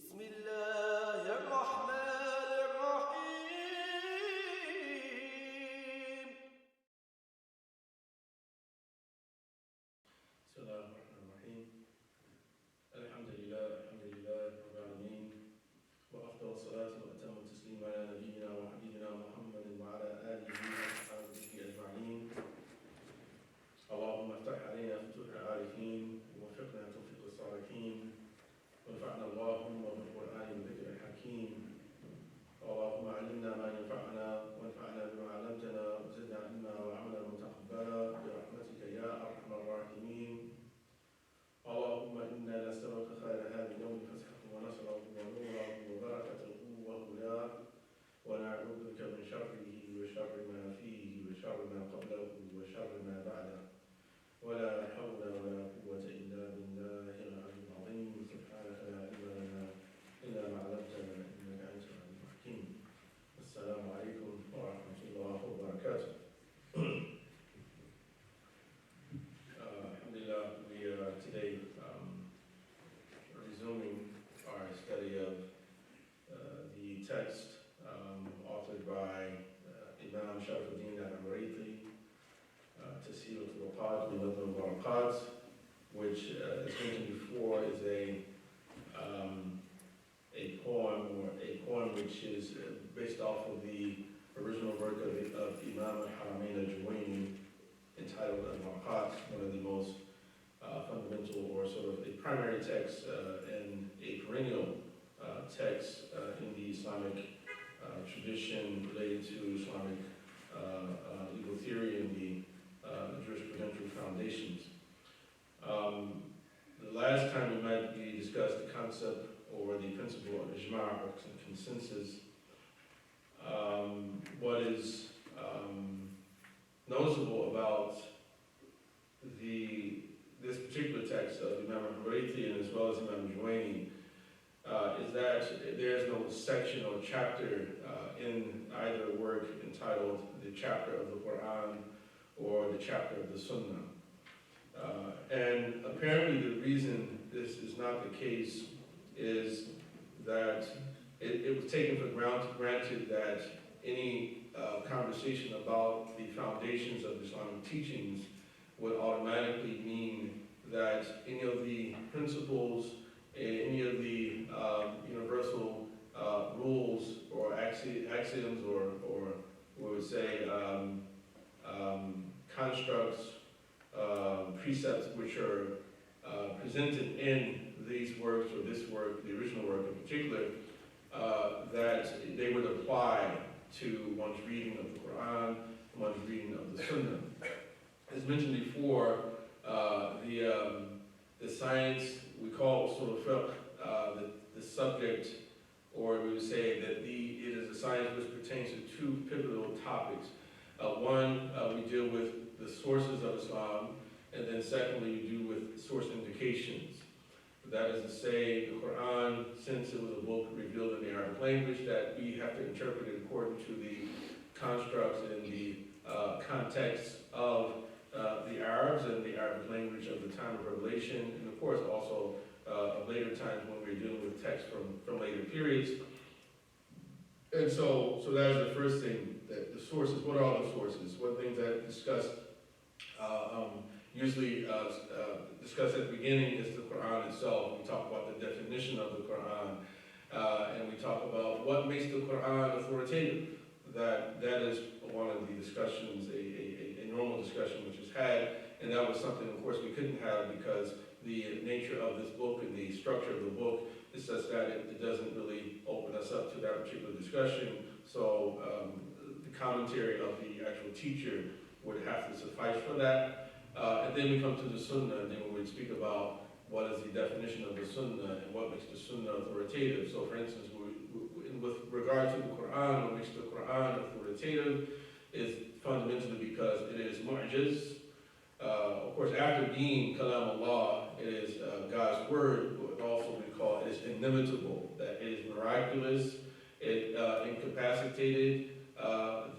بسم الله الرحمن الرحيم. بسم الله الرحمن الرحيم. الحمد لله رب العالمين، وأفضل الصلاة وأتم التسليم على نبينا وحبيبنا محمد وعلى آله وصحبه أجمعين. اللهم افتح علينا فتوح العارفين ووفقنا توفيق الصالحين، وانفعنا اللهم بالقرآن والذكر الحكيم. اللهم علمنا ما ينفعنا وانفعنا بما علمتنا وزدنا علما وعملا متقبلا برحمتك يا أرحم الراحمين. اللهم إنا نسألك خير هذا اليوم فتحه ونصره ونوره وبركته وهداه، ونعوذ بك من شره وشر ما فيه وشر ما قبله وشر ما بعده، ولا حول ولا قوة إلا بالله العلي العظيم. سبحانك لا علم لنا إلا ما علمتنا إنك أنت العليم الحكيم. السلام عليكم ورحمة الله وبركاته. Alhamdulillah, we are today resuming our study of the text authored by Imam Shafiuddin al-Amriti, Taseel al-Waqat min al-Waraqat, which, as mentioned before, is a poem which is based off of the original work of Imam al-Haramain al-Juwayni, entitled Al-Waraqat, one of the most fundamental or sort of a primary text and a perennial text in the Islamic tradition related to Islamic legal theory and the jurisprudential foundations. The last time we met, we discussed the concept or the principle of ijma' or consensus. What is noticeable about this particular text of Imam al-Haramain and as well as Imam al-Juwayni is that there's no section or chapter in either work entitled the chapter of the Quran or the chapter of the Sunnah. And apparently the reason this is not the case is that it was taken for granted that any conversation about the foundations of Islamic teachings would automatically mean that any of the principles, any of the universal rules or axioms or we would say constructs, precepts which are presented in these works or this work, the original work in particular, that they would apply to one's reading of the Quran, one's reading of the Sunnah. As mentioned before, the science we call usul al-fiqh, the subject, or we would say that it is a science which pertains to two pivotal topics. One, we deal with the sources of Islam, and then secondly, we deal with source indications. That is to say, the Quran, since it was a book revealed in the Arabic language, that we have to interpret it according to the constructs and the context of the Arabs and the Arabic language of the time of revelation, and of course also of later times when we're dealing with texts from later periods. And so that is the first thing, that the sources, what are all the sources? One thing that discussed usually discussed at the beginning is the Quran itself. We talk about the definition of the Quran, and we talk about what makes the Quran authoritative. That is one of the discussions, a normal discussion which is had, and that was something, of course, we couldn't have because the nature of this book and the structure of the book is such that it doesn't really open us up to that particular discussion. So the commentary of the actual teacher would have to suffice for that. And then we come to the Sunnah, and then we would speak about what is the definition of the Sunnah and what makes the Sunnah authoritative. So for instance, with regard to the Quran, what makes the Quran authoritative is fundamentally because it is mu'jiz. Of course, after being kalam Allah, it is God's word, but also we call it is inimitable, that it is miraculous, it incapacitated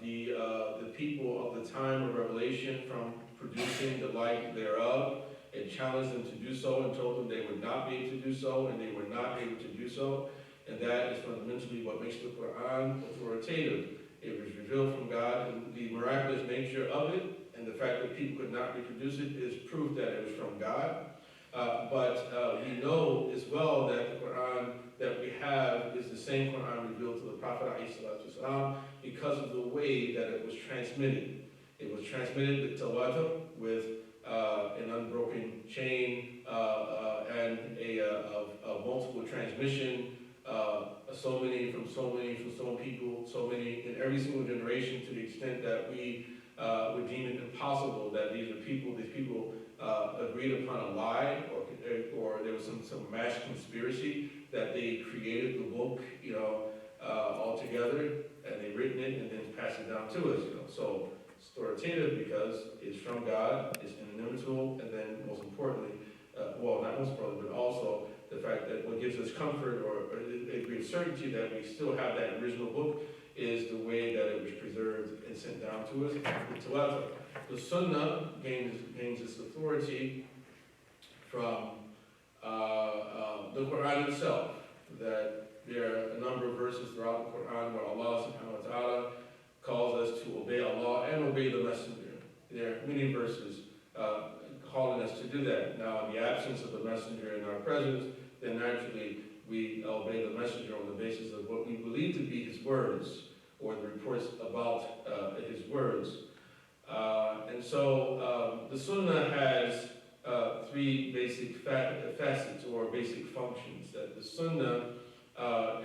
the people of the time of revelation from producing the like thereof. and challenged them to do so and told them they would not be able to do so, and they were not able to do so. And that is fundamentally what makes the Quran authoritative. It was revealed from God, and the miraculous nature of it, and the fact that people could not reproduce it is proof that it was from God. But we know as well that the Quran that we have is the same Quran revealed to the Prophet ﷺ because of the way that it was transmitted. It was transmitted with Mutawaatir, with an unbroken chain and a multiple transmission, so many from so many people, so many in every single generation, to the extent that we would deem it impossible that these people agreed upon a lie, or there was some mass conspiracy that they created the book, all together, and they written it and then passed it down to us, So it's authoritative because it's from God, it's inimitable, and then most importantly, not most importantly, but also the fact that what gives us comfort or a degree of certainty that we still have that original book is the way that it was preserved and sent down to us. The Sunnah gains its authority from the Quran itself, that there are a number of verses throughout the Quran where Allah subhanahu wa ta'ala calls us to obey Allah and obey the Messenger. There are many verses calling us to do that. Now, in the absence of the Messenger in our presence, then naturally we obey the Messenger on the basis of what we believe to be his words, or the reports about his words. And so the Sunnah has three basic facets or basic functions. That the Sunnah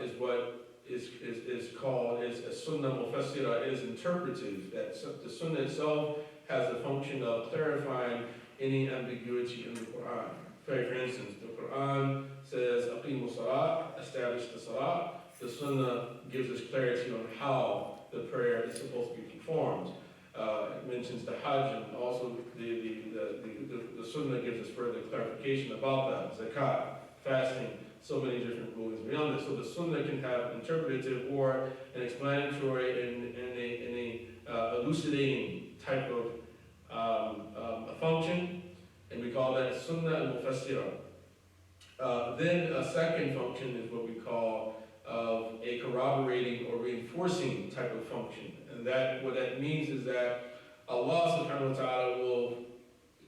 is what is called a Sunnah mufassira, is interpretive. That the Sunnah itself has the function of clarifying any ambiguity in the Quran. For instance, the Quran says, Aqimu salat, establish the salah. The Sunnah gives us clarity on how the prayer is supposed to be performed. It mentions the Hajj, and also the Sunnah gives us further clarification about that. Zakat, fasting, so many different rulings beyond it. So the Sunnah can have interpretative or an explanatory and a elucidating type of a function, and we call that Sunnah al-Mufassira. Then a second function is what we call a corroborating or reinforcing type of function. And what that means is that Allah subhanahu wa ta'ala will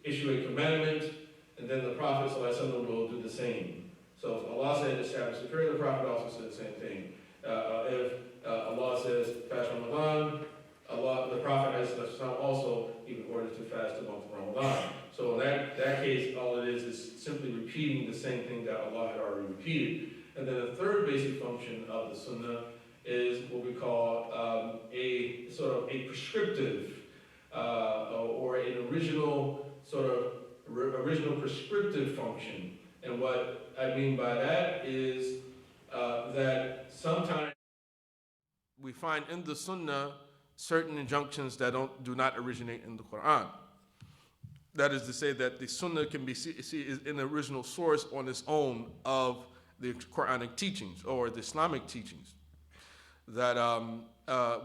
issue a commandment, and then the Prophet ﷺ will do the same. So if Allah said establish the prayer, the Prophet also said the same thing. If Allah says fast Ramadan, the Prophet ﷺ also even ordered to fast the month of Ramadan. So in that case, all it is simply repeating the same thing that Allah had already repeated. And then the third basic function of the Sunnah is what we call a sort of a prescriptive or an original prescriptive function. And what I mean by that is that sometimes we find in the Sunnah certain injunctions that do not originate in the Quran. That is to say that the Sunnah can be is an original source on its own of the Quranic teachings or the Islamic teachings. That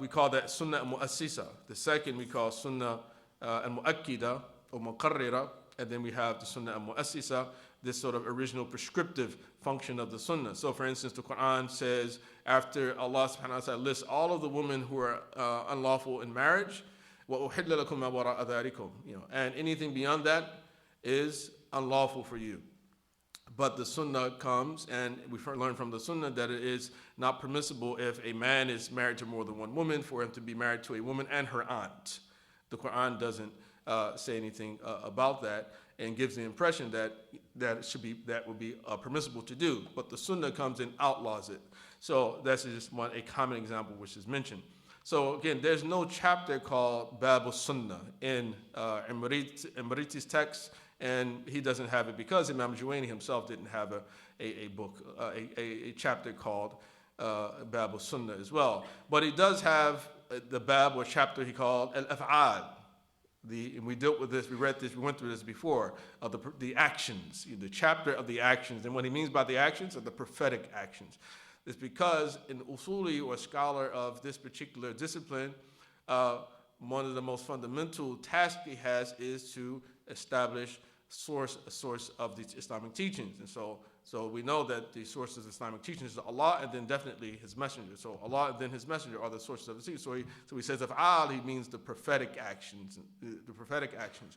we call that Sunnah muasisa. The second we call Sunnah al-mu'akkida or muqarrira, and then we have the Sunnah al-muasisa, this sort of original prescriptive function of the Sunnah. So for instance, the Quran says, after Allah subhanahu wa ta'ala lists all of the women who are unlawful in marriage, وَأُحِلَّ لَكُمْ مَا وَرَاءَ ذَلِكُمْ, and anything beyond that is unlawful for you. But the Sunnah comes, and we learn from the Sunnah that it is not permissible if a man is married to more than one woman for him to be married to a woman and her aunt. The Quran doesn't say anything about that, and gives the impression that would be permissible to do. But the Sunnah comes and outlaws it. So that's just a common example which is mentioned. So again, there's no chapter called Bab al-Sunnah in Imriti's text, and he doesn't have it because Imam Juwayni himself didn't have a book, a chapter called Bab al-Sunnah as well. But he does have the Bab or chapter he called Al-Af'al. And we dealt with this, we read this, we went through this before, of the actions, the chapter of the actions. And what he means by the actions are the prophetic actions. It's because an usuli or scholar of this particular discipline, one of the most fundamental tasks he has is to establish source of the Islamic teachings. And so we know that the sources of Islamic teachings is Allah and then definitely His Messenger. So Allah and then His Messenger are the sources of the teachings. So he says af'al, he means the prophetic actions. The prophetic actions.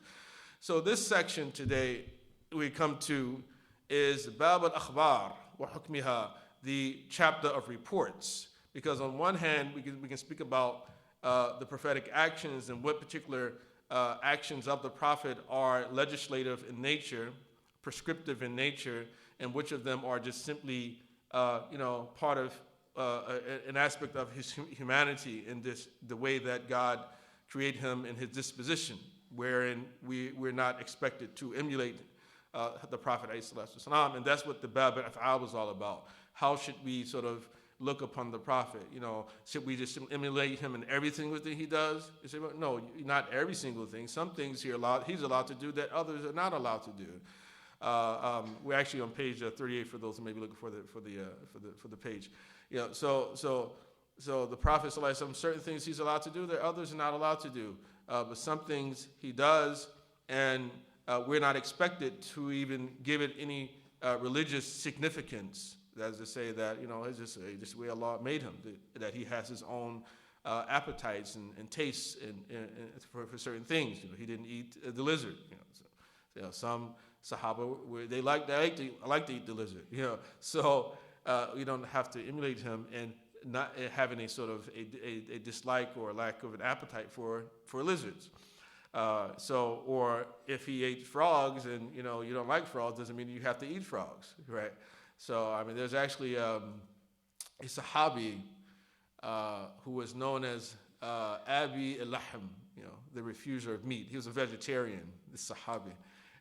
So this section today we come to is Bab al-Akhbar wa hukmiha, the chapter of reports. Because on one hand, we can speak about the prophetic actions and what particular actions of the Prophet are legislative in nature, prescriptive in nature, and which of them are just simply, part of an aspect of his humanity in the way that God created him in his disposition, wherein we're not expected to emulate the Prophet ﷺ, and that's what the Bab al-Af'al was all about. How should we sort of look upon the Prophet? Should we just emulate him in every single thing he does? You say, well, no, not every single thing. Some things he's allowed to do that others are not allowed to do. We're actually on page 38 for those who may be looking for the page. So the Prophet ﷺ, certain things he's allowed to do that others are not allowed to do. But some things he does, and we're not expected to even give it any religious significance. That is to say that, it's just the way Allah made him, that he has his own appetites and tastes for certain things. He didn't eat the lizard. Some Sahaba, they like to eat the lizard. So you don't have to emulate him and not having a sort of a dislike or lack of an appetite for lizards. Or if he ate frogs and you don't like frogs, doesn't mean you have to eat frogs, right? So there's actually a Sahabi who was known as Abi al-Lahm, the refuser of meat. He was a vegetarian, this Sahabi,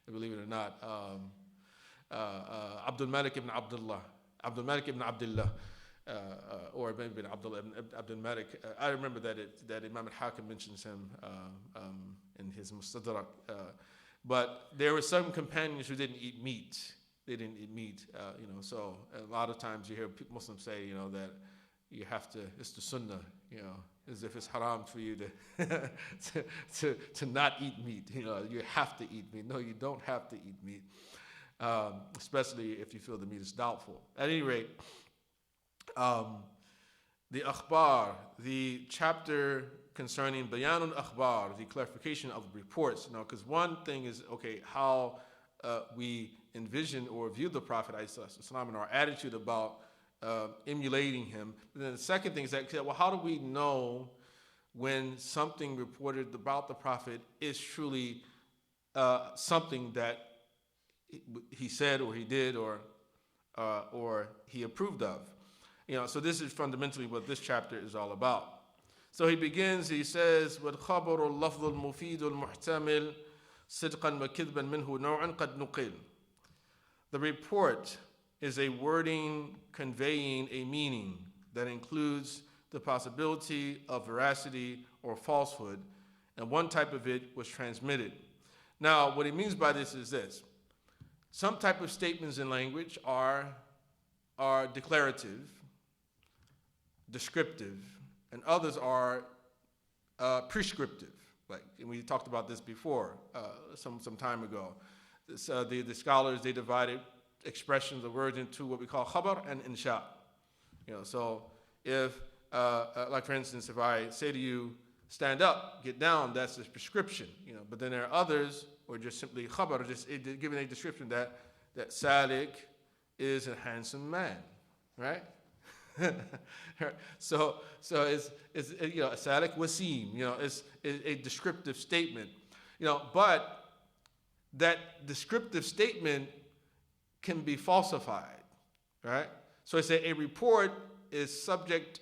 believe it or not. Abdul ibn Abdullah, or maybe Abdullah ibn Malik. I remember that Imam al-Hakim mentions him in his Mustadrak. But there were some companions who didn't eat meat. They didn't eat meat, So a lot of times you hear Muslims say, that you have to. It's the Sunnah, as if it's haram for you to not eat meat. You have to eat meat. No, you don't have to eat meat, especially if you feel the meat is doubtful. At any rate, the akhbar, the chapter concerning bayanul akhbar, the clarification of reports. Because one thing is how we envision or view the Prophet ﷺ and our attitude about emulating him. But then the second thing is that, how do we know when something reported about the Prophet is truly something that he said or he did or he approved of? So this is fundamentally what this chapter is all about. So he says, وَالْخَبَرُ اللَّفْظُ الْمُفِيدُ الْمُحْتَمِلُ صِدْقًا وَكِذْبًا مِنْهُ نَوْعًا قَدْ نُقِلُ. The report is a wording conveying a meaning that includes the possibility of veracity or falsehood, and one type of it was transmitted. Now, what he means by this is this. Some type of statements in language are declarative, descriptive, and others are prescriptive. And we talked about this before, some time ago. The scholars, they divided expressions of words into what we call khabar and insha. So if, like for instance, if I say to you, stand up, get down, that's a prescription. But then there are others, or just simply khabar, just giving a description that Salik is a handsome man, right? so it's Salik Wasim, it's a descriptive statement, but that descriptive statement can be falsified, right? So I say a report is subject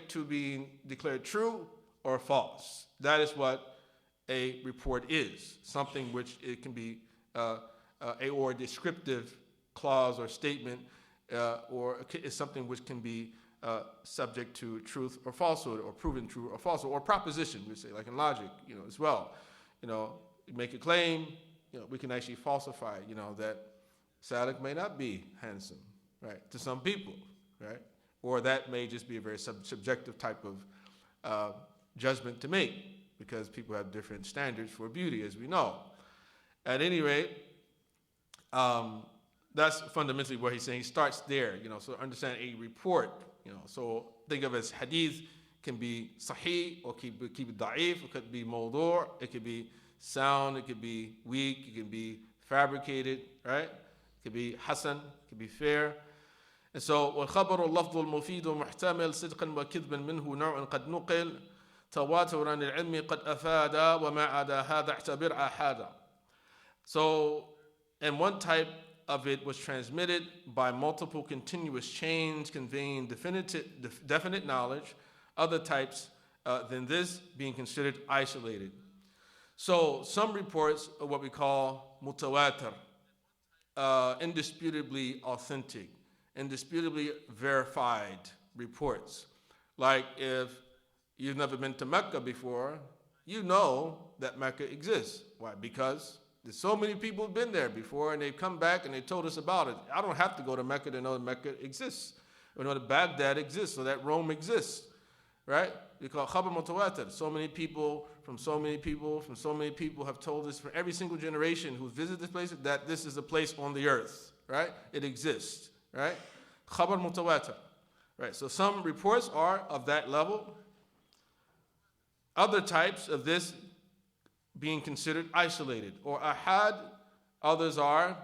to being declared true or false. That is what a report is, something which it can be or descriptive clause or statement, or is something which can be subject to truth or falsehood, or proven true or falsehood, or proposition, we say, like in logic, as well. You make a claim, we can actually falsify, that Salik may not be handsome, right, to some people, right? Or that may just be a very subjective type of judgment to make. because people have different standards for beauty, as we know. At any rate, that's fundamentally what he's saying. He starts there, so understand a report, so think of it as hadith can be sahih or keep it da'if, it could be mawdu', it could be sound, it could be weak, it could be fabricated, right? It could be hasan, it could be fair. And so والخبر اللفظ المفيد محتمل صدقا وكذبا منه نوع قد نقل تواترا العلم قد أفاد وما عدا هذا اعتبر آحادا. So, and one type of it was transmitted by multiple continuous chains conveying definite knowledge, other types than this being considered isolated. So some reports are what we call Mutawaatir, indisputably authentic, indisputably verified reports. Like if you've never been to Mecca before, you know that Mecca exists. Why? Because there's so many people who've been there before and they've come back and they told us about it. I don't have to go to Mecca to know that Mecca exists, or know that Baghdad exists, or that Rome exists, right? We call it khabar mutawaatir. So many people from so many people from so many people have told us for every single generation who's visited this place that this is a place on the earth, right? It exists, right? Khabar mutawaatir, right? So some reports are of that level. Other types of this being considered isolated, or ahad. Others are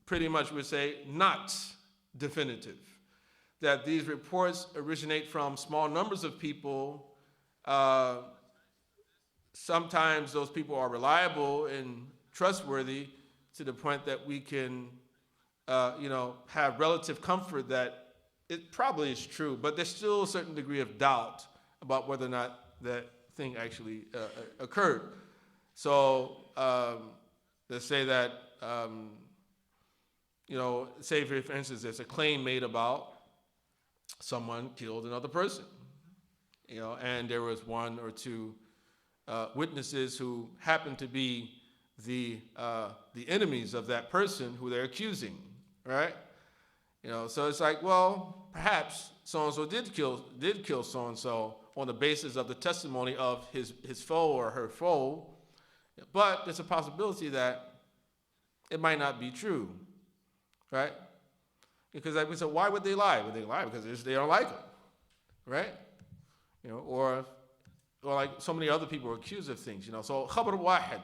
pretty much, we say, not definitive. That these reports originate from small numbers of people. Sometimes those people are reliable and trustworthy to the point that we can, have relative comfort that it probably is true, but there's still a certain degree of doubt about whether or not that thing actually occurred. So let's say that, say for instance, there's a claim made about someone killed another person, and there was one or two witnesses who happened to be the enemies of that person who they're accusing, right? So it's like, well, perhaps so-and-so did kill so-and-so on the basis of the testimony of his foe or her foe, but there's a possibility that it might not be true, right? Because like we said, why would they lie? Would they lie because they don't like him, right? Or like so many other people are accused of things, So khabar wahid,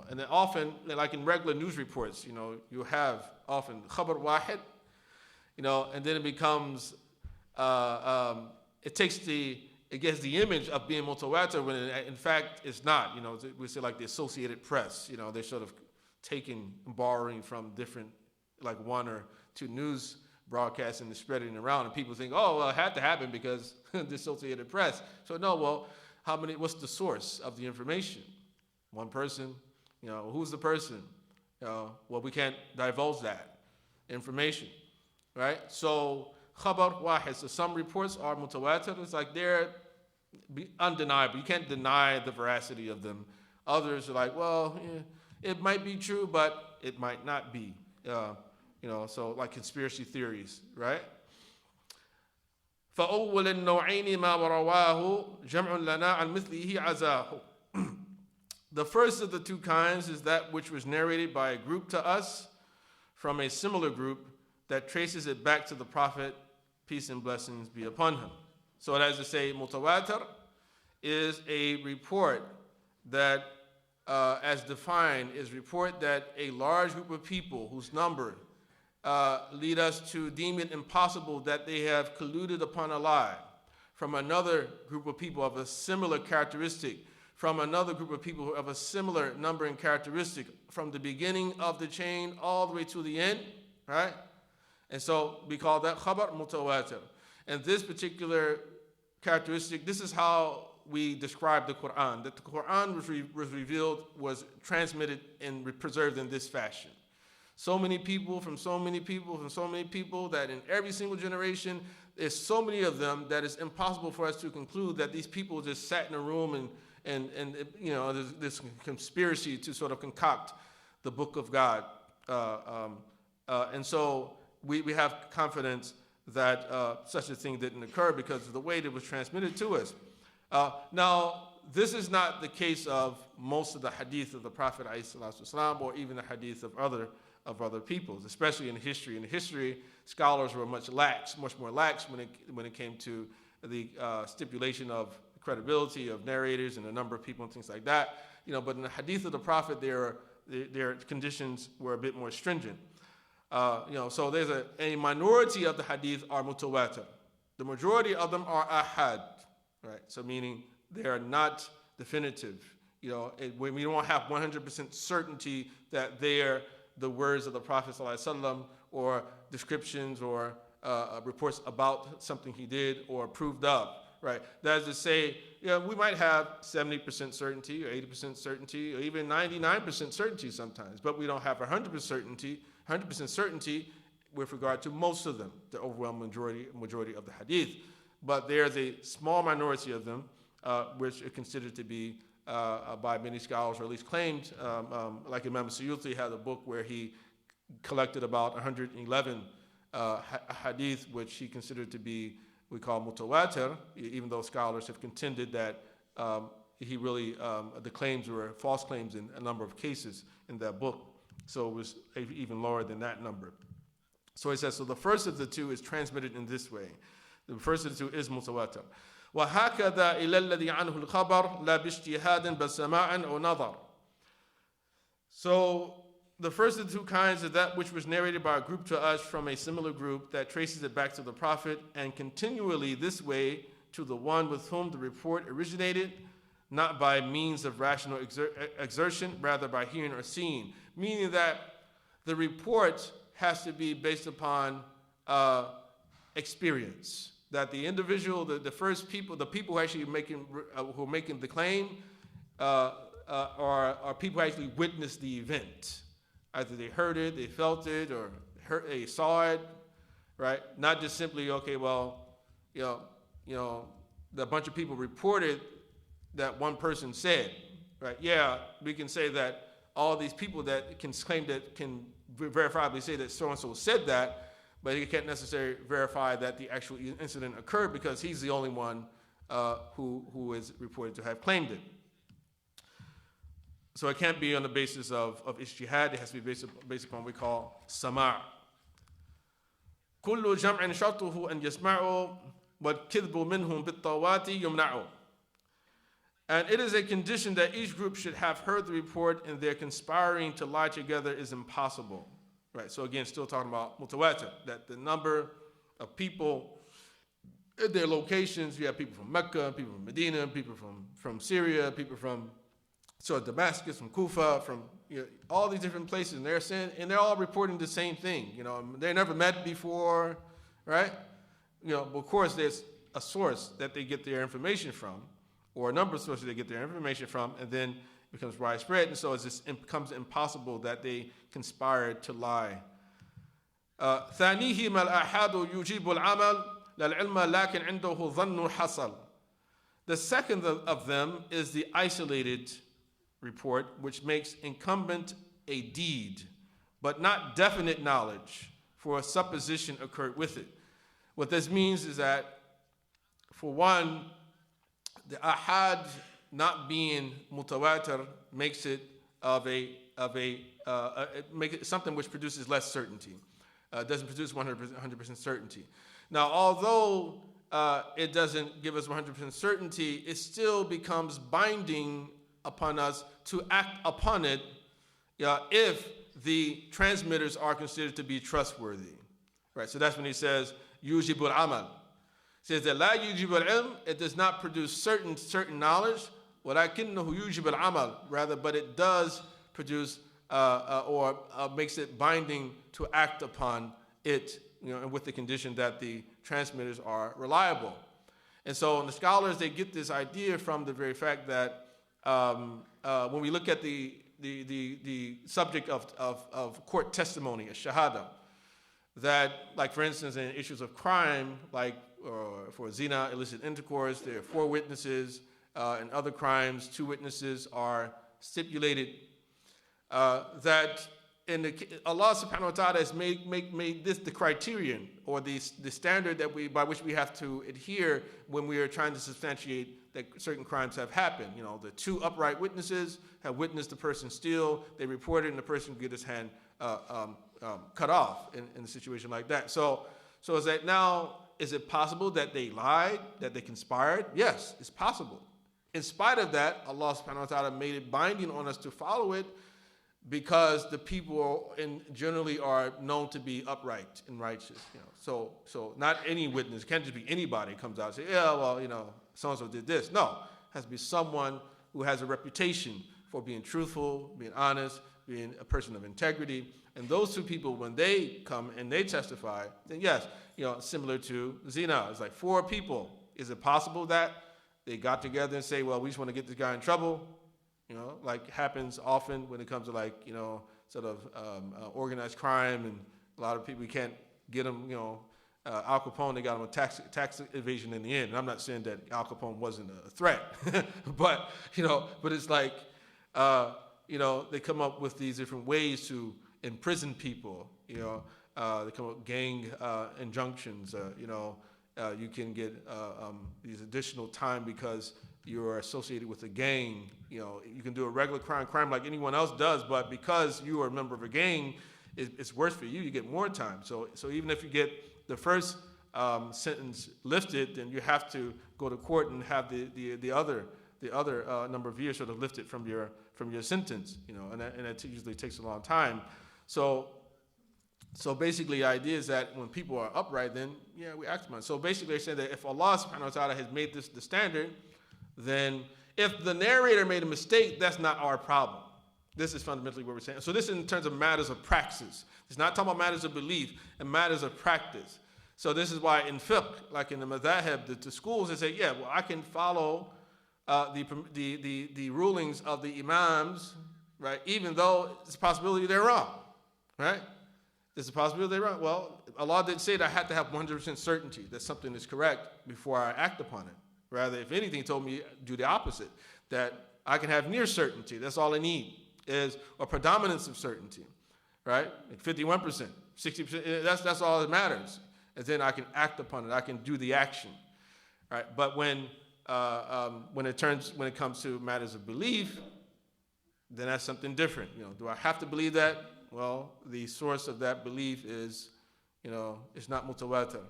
and then often, like in regular news reports, you have often khabar wahid, and then it becomes, it gets the image of being mutawaatir when in fact it's not. We say like the Associated Press, they're sort of borrowing from different, like one or two news broadcasts and spreading it around, and people think, oh, well, it had to happen because the Associated Press. So no, well, what's the source of the information? One person, who's the person? Well, we can't divulge that information, right? So khabar wahid. So some reports are mutawaatir. It's like they're undeniable. You can't deny the veracity of them. Others are like, well, it might be true, but it might not be. So like conspiracy theories, right? فأول النوعين ما ورواه جمع لنا عن مثله عزاه. The first of the two kinds is that which was narrated by a group to us from a similar group that traces it back to the Prophet, peace and blessings be upon him. So as to say, mutawaatir is a report that, as defined, is a report that a large group of people whose number lead us to deem it impossible that they have colluded upon a lie from another group of people of a similar characteristic, from another group of people of a similar number and characteristic, from the beginning of the chain all the way to the end, right? And so we call that khabar mutawaatir. And this particular characteristic, this is how we describe the Quran, that the Quran was revealed, was transmitted and preserved in this fashion. So many people from so many people from so many people that in every single generation, there's so many of them that it's impossible for us to conclude that these people just sat in a room and there's this conspiracy to sort of concoct the book of God. And so we have confidence that such a thing didn't occur because of the way that it was transmitted to us. Now, this is not the case of most of the hadith of the Prophet ﷺ, or even the hadith of other peoples, especially in history. In history, scholars were much more lax when it came to the stipulation of credibility of narrators and the number of people and things like that. But in the hadith of the Prophet, their conditions were a bit more stringent. So there's a minority of the hadith are mutawaatir. The majority of them are ahad, right? So meaning they are not definitive. We don't have 100% certainty that they're the words of the Prophet ﷺ, or descriptions or reports about something he did or approved of, right? That is to say, we might have 70% certainty or 80% certainty or even 99% certainty sometimes, but we don't have 100% certainty with regard to most of them, the overwhelming majority of the hadith. But there's a small minority of them which are considered to be, by many scholars, or at least claimed, like Imam Suyuti had a book where he collected about 111 hadith, which he considered to be, we call Mutawaatir, even though scholars have contended that he really, the claims were false claims in a number of cases in that book. So it was even lower than that number. So he says, so the first of the two is transmitted in this way. The first of the two is Mutawaatir. وَهَكَذَا إِلَى الَّذِي عَنْهُ الْخَبَرْ لَا بِاجْتِهَادٍ بَسَمَاعٍ أَوْ نَظَرٍ. So the first of the two kinds is that which was narrated by a group to us from a similar group that traces it back to the Prophet, and continually this way to the one with whom the report originated, not by means of rational exertion, rather by hearing or seeing. Meaning that the report has to be based upon experience. That the individual, the first people, the people who are actually making the claim, are people who actually witnessed the event. Either they heard it, they felt it, or they saw it, right? Not just simply, okay, well, the bunch of people reported that one person said, right? Yeah, we can say that all these people that can claim that can verifiably say that so-and-so said that, but he can't necessarily verify that the actual incident occurred because he's the only one who is reported to have claimed it. So it can't be on the basis of ijtihaad. It has to be based upon what we call sama'. كل جمع شرطه أن يسمعوا والكذب منهم بالطوات يمنعوا. And it is a condition that each group should have heard the report, and their conspiring to lie together is impossible. Right, so again, still talking about Mutawaatir, that the number of people at their locations, you have people from Mecca, people from Medina, people from Syria, people from Damascus, from Kufa, from all these different places, and they're saying, and they're all reporting the same thing. They never met before, right? But of course, there's a source that they get their information from, or a number of sources they get their information from, and then it becomes widespread, and so it becomes impossible that they conspired to lie. ثانيهما الآحاد يجيب العمل للعلم لكن عنده ظن حصل. The second of them is the isolated report, which makes incumbent a deed, but not definite knowledge, for a supposition occurred with it. What this means is that, for one, the ahad not being mutawaatir makes it make it something which produces less certainty. Doesn't produce 100% certainty. Now, although it doesn't give us 100% certainty, it still becomes binding upon us to act upon it if the transmitters are considered to be trustworthy. Right. So that's when he says yujibul amal. He says that la yujibul ilm, it does not produce certain knowledge. Walakinnahu yujibul amal, rather, but it does produce or makes it binding to act upon it, and with the condition that the transmitters are reliable. And so the scholars, they get this idea from the very fact that when we look at the subject of court testimony, a shahada, that, like for instance, in issues of crime, like for zina, illicit intercourse, there are 4 witnesses. In other crimes, 2 witnesses are stipulated. That Allah subhanahu wa ta'ala has made this the criterion, or the standard that by which we have to adhere when we are trying to substantiate that certain crimes have happened. You know, the two upright witnesses have witnessed the person steal. They reported, and the person get his hand cut off in a situation like that. So is that now? Is it possible that they lied, that they conspired? Yes, it's possible. In spite of that, Allah subhanahu wa ta'ala made it binding on us to follow it because the people generally are known to be upright and righteous. You know, so not any witness, it can't just be anybody comes out and say, yeah, well, you know, so-and-so did this. No, it has to be someone who has a reputation for being truthful, being honest, being a person of integrity. And those two people, when they come and they testify, then yes, you know, similar to zina, it's like 4 people. Is it possible that they got together and say, well, we just want to get this guy in trouble? You know, like happens often when it comes to like, you know, sort of organized crime, and a lot of people, we can't get them, you know, Al Capone, they got him a tax evasion in the end. And I'm not saying that Al Capone wasn't a threat, but, you know, but it's like, you know, they come up with these different ways to imprison people, you know, they come up with gang injunctions, you know, you can get these additional time because you're associated with a gang. You know, you can do a regular crime like anyone else does, but because you are a member of a gang, it's worse for you. You get more time. So even if you get the first sentence lifted, then you have to go to court and have the other number of years sort of lifted from your sentence. You know, and that usually takes a long time. So basically, the idea is that when people are upright, then yeah, we act upon it. So basically, they're saying that if Allah subhanahu wa ta'ala has made this the standard, then if the narrator made a mistake, that's not our problem. This is fundamentally what we're saying. So this is in terms of matters of praxis. It's not talking about matters of belief and matters of practice. So this is why in fiqh, like in the madhahib, the schools, they say, yeah, well, I can follow the rulings of the imams, right? Even though it's a possibility they're wrong, right? There's a possibility they're wrong. Well, Allah didn't say that I had to have 100% certainty that something is correct before I act upon it. Rather, if anything, he told me do the opposite, that I can have near certainty. That's all I need, is a predominance of certainty, right? Like 51%, 60%, that's all that matters. And then I can act upon it. I can do the action, right? But when it comes to matters of belief, then that's something different. You know, do I have to believe that? Well, the source of that belief is, you know, it's not Mutawaatir,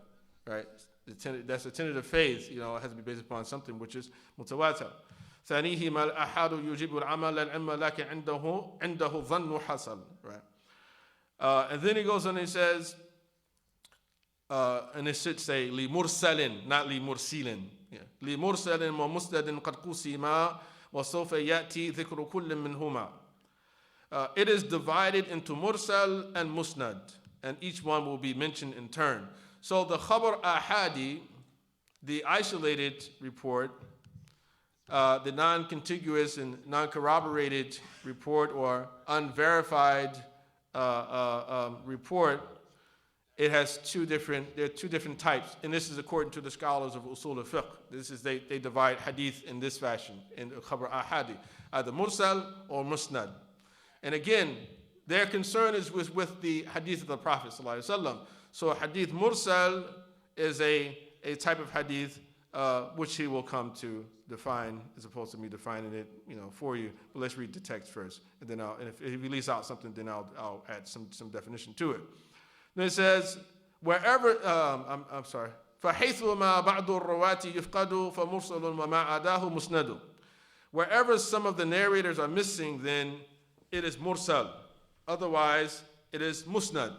right? That's a tentative faith, you know, it has to be based upon something which is Mutawaatir. ثانيهما الأحاد يجيب العمل العلم لكن عنده ظن حصل, right? And then he goes on and he says, and it should say لمرسل, not لمرسل. لمرسل ومسند قد قسما وسوف يأتي ذكر كل منهما. It is divided into mursal and musnad, and each one will be mentioned in turn. So the khabar ahadi, the isolated report, the non-contiguous and non-corroborated report or unverified report, it has there are two different types, and this is according to the scholars of usul al-fiqh. This is they divide hadith in this fashion, in khabar ahadi, either mursal or musnad. And again, their concern is with the hadith of the Prophet ﷺ. So hadith mursal is a type of hadith which he will come to define, as opposed to me defining it, you know, for you. But let's read the text first, and then if he leaves out something, then I'll add some definition to it. Then it says, wherever I'm sorry. فَحَيْثُمَا بَعْضُ الرُّوَاتِ يُفْقَدُ فَمُرْسَلٌ وَمَا عَدَاهُ مُسْنَدٌ. Wherever some of the narrators are missing, then it is mursal. Otherwise, it is musnad.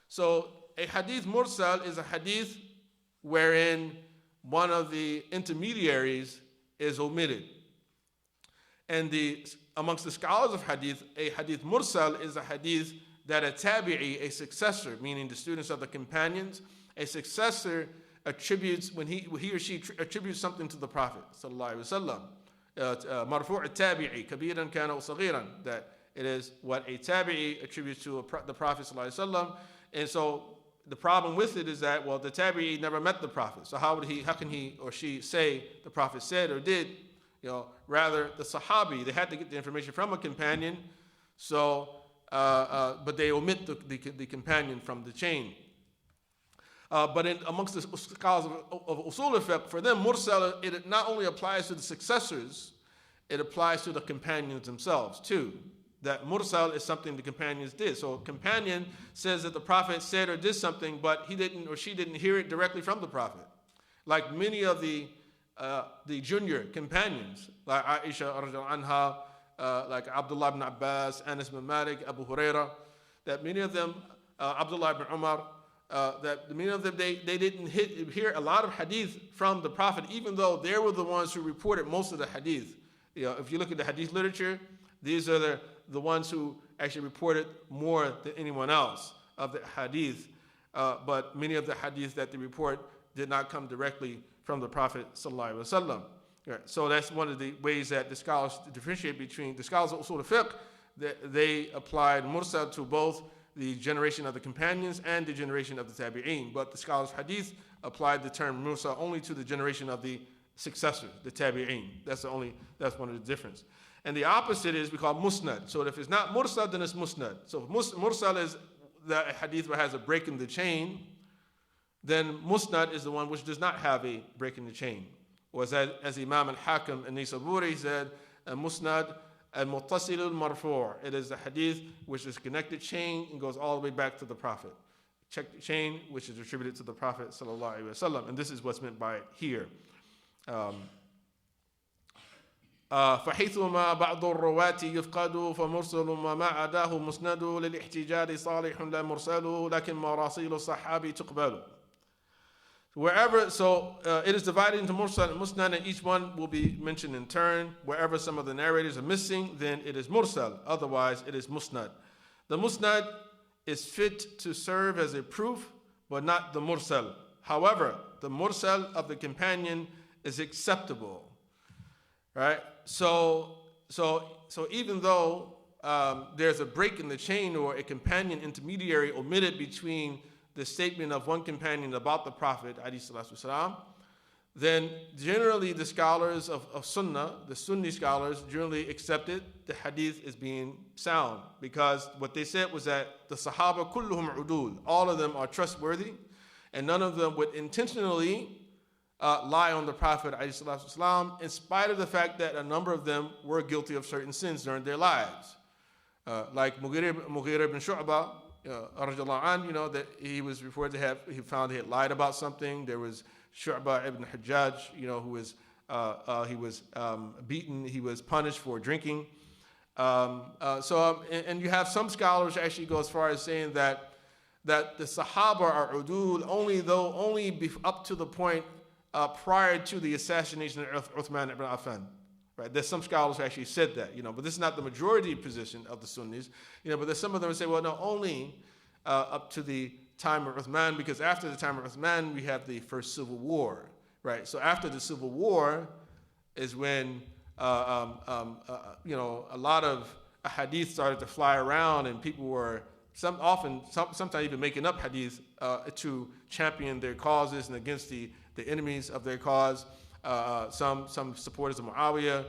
So a hadith mursal is a hadith wherein one of the intermediaries is omitted. And amongst the scholars of hadith, a hadith mursal is a hadith that a tabi'i, a successor, meaning the students of the companions, a successor attributes, when he or she attributes something to the Prophet sallallahu alaihi wasallam. Marfu' al-tabi'i, kabiran kana aw saghiran, that it is what a tabi'i attributes to the Prophet sallallahu alaihi wasallam. And so the problem with it is that, well, the tabi'i never met the Prophet. So how can he or she say the Prophet said or did? You know, rather the Sahabi, they had to get the information from a companion. So, but they omit the companion from the chain. But amongst the scholars of usul al-fiqh, for them, mursal, it not only applies to the successors, it applies to the companions themselves too. That mursal is something the companions did. So a companion says that the Prophet said or did something, but he didn't or she didn't hear it directly from the Prophet. Like many of the junior companions, like Aisha radiallahu anha, like Abdullah ibn Abbas, Anas ibn Malik, Abu Huraira, that many of them, Abdullah ibn Umar, that many of them, they didn't hear a lot of hadith from the Prophet, even though they were the ones who reported most of the hadith. If you look at the hadith literature, these are the ones who actually reported more than anyone else of the hadith. But many of the hadith that they report did not come directly from the Prophet sallallahu alaihi wasallam. So that's one of the ways that the scholars differentiate between the scholars of usul al-fiqh. They applied mursal to both the generation of the companions and the generation of the tabi'een. But the scholars of hadith applied the term mursal only to the generation of the successors, the tabi'een. That's one of the difference. And the opposite is we call musnad. So if it's not mursal, then it's musnad. So if mursal is the hadith that has a break in the chain, then musnad is the one which does not have a break in the chain. Or as Imam al-Hakim and Nisaburi said, musnad al-muttasil al-marfu'. It is the hadith which is connected chain and goes all the way back to the Prophet. Check the chain which is attributed to the Prophet sallallahu alaihi wasallam. And this is what's meant by it here. فحيثما بعض الرواة يفقد فمرسل ما عداه مسند للاحتجاج صالح لا مرسل لكن مراسيل الصحابي تقبل. Wherever, it is divided into mursal and musnad, and each one will be mentioned in turn. Wherever some of the narrators are missing, then it is mursal. Otherwise, it is musnad. The musnad is fit to serve as a proof, but not the mursal. However, the mursal of the companion is acceptable, right? So even though there's a break in the chain or a companion intermediary omitted between the statement of one companion about the Prophet, ﷺ, then generally the scholars of Sunnah, the Sunni scholars, generally accepted the hadith as being sound, because what they said was that the Sahaba kulluhum udul, all of them are trustworthy, and none of them would intentionally lie on the Prophet ﷺ, in spite of the fact that a number of them were guilty of certain sins during their lives. Like Mughira ibn Shu'bah, that he was reported to have, he found he had lied about something. There was Shu'bah ibn Hajjaj, who was, he was beaten, he was punished for drinking. And you have some scholars actually go as far as saying that the Sahaba are udul only up to the point prior to the assassination of Uthman ibn Affan. Right? There's some scholars who actually said that, but this is not the majority position of the Sunnis, but there's some of them who say, well, no, only up to the time of Uthman, because after the time of Uthman, we have the first civil war, right? So after the civil war is when, a lot of hadith started to fly around, and people were sometimes even making up hadith to champion their causes and against the enemies of their cause. Some supporters of Muawiyah,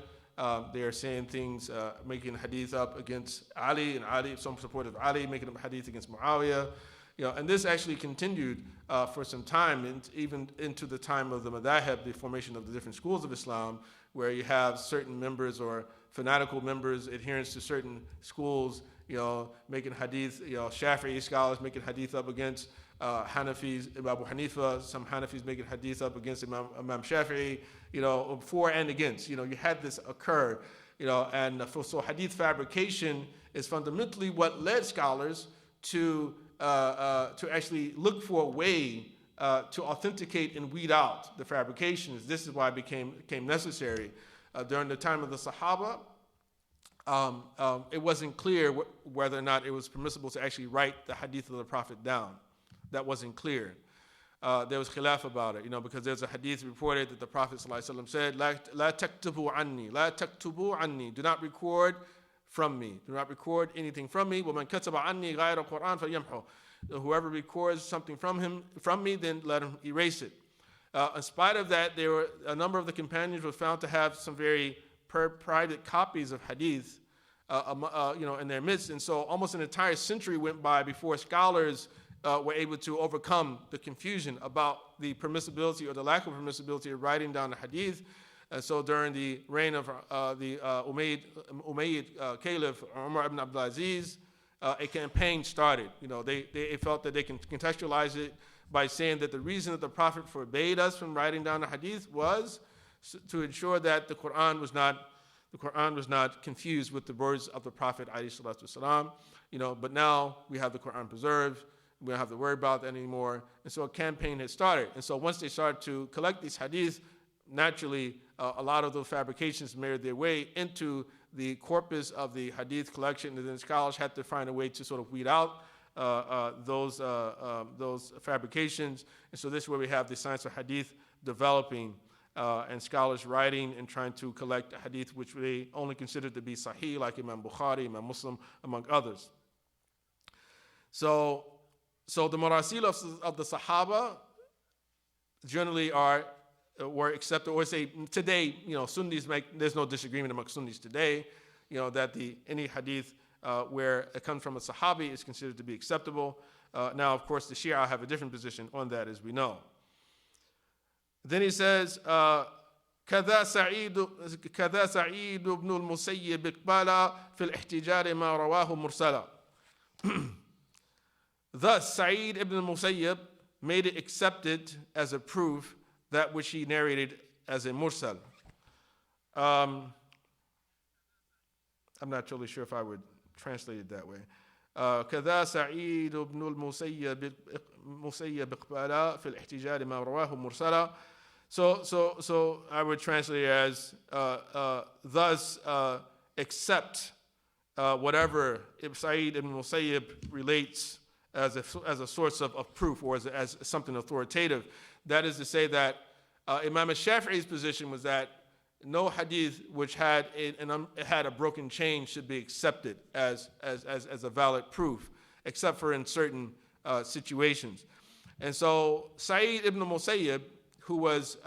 they are saying things, making hadith up against Ali, and some supporters of Ali making up hadith against Muawiyah. And this actually continued for some time, and even into the time of the madahib, the formation of the different schools of Islam, where you have certain members or fanatical members, adherents to certain schools, making hadith, Shafi'i scholars making hadith up against Hanafis, Abu Hanifa, some Hanafis making hadith up against Imam Shafi'i, for and against. You had this occur, so hadith fabrication is fundamentally what led scholars to actually look for a way to authenticate and weed out the fabrications. This is why it became necessary. During the time of the Sahaba, it wasn't clear whether or not it was permissible to actually write the hadith of the Prophet down. That wasn't clear. There was khilaf about it, because there's a hadith reported that the Prophet ﷺ said, La taktubu anni, la taktubu anni, do not record from me. Do not record anything from me. وَمَنْ كَتَبَ عَنِّي غَيْرَ الْقُرْآنِ فَلْيَمْحُ. Whoever records something from me, then let him erase it. In spite of that, there were a number of the companions were found to have some very private copies of hadith, in their midst. And so almost an entire century went by before scholars were able to overcome the confusion about the permissibility or the lack of permissibility of writing down the hadith. And so during the reign of the Umayyad Caliph Umar ibn Abdulaziz, a campaign started. They felt that they can contextualize it by saying that the reason that the Prophet forbade us from writing down the hadith was to ensure that the Quran was not confused with the words of the Prophet ﷺ. But now we have the Quran preserved. We don't have to worry about that anymore. And so a campaign had started. And so once they started to collect these hadiths, naturally a lot of those fabrications made their way into the corpus of the hadith collection, and then scholars had to find a way to sort of weed out those fabrications. And so this is where we have the science of hadith developing, and scholars writing and trying to collect hadith which they only considered to be sahih, like Imam Bukhari, Imam Muslim, among others. So the marasil of the Sahaba generally were accepted, or say today, Sunnis there's no disagreement among Sunnis today, that any hadith where it comes from a Sahabi is considered to be acceptable. Now, of course, the Shia have a different position on that, as we know. Then he says, كذا سعيد بن المسيب اقبال في الاحتجاج ما رواه مرسلا. Thus, Sa'id ibn al-Musayyib made it accepted as a proof that which he narrated as a mursal. I'm not totally sure if I would translate it that way. كذا سعيد بن المسيب اقبال في الاحتجاج ما رواه مرسلا. So I would translate it as thus accept whatever Sa'id ibn Musayyib relates as a source of proof, or as something authoritative. That is to say that Imam al-Shafi'i's position was that no hadith which had a broken chain should be accepted as a valid proof, except for in certain situations. And so Sa'id ibn Musayyib, who was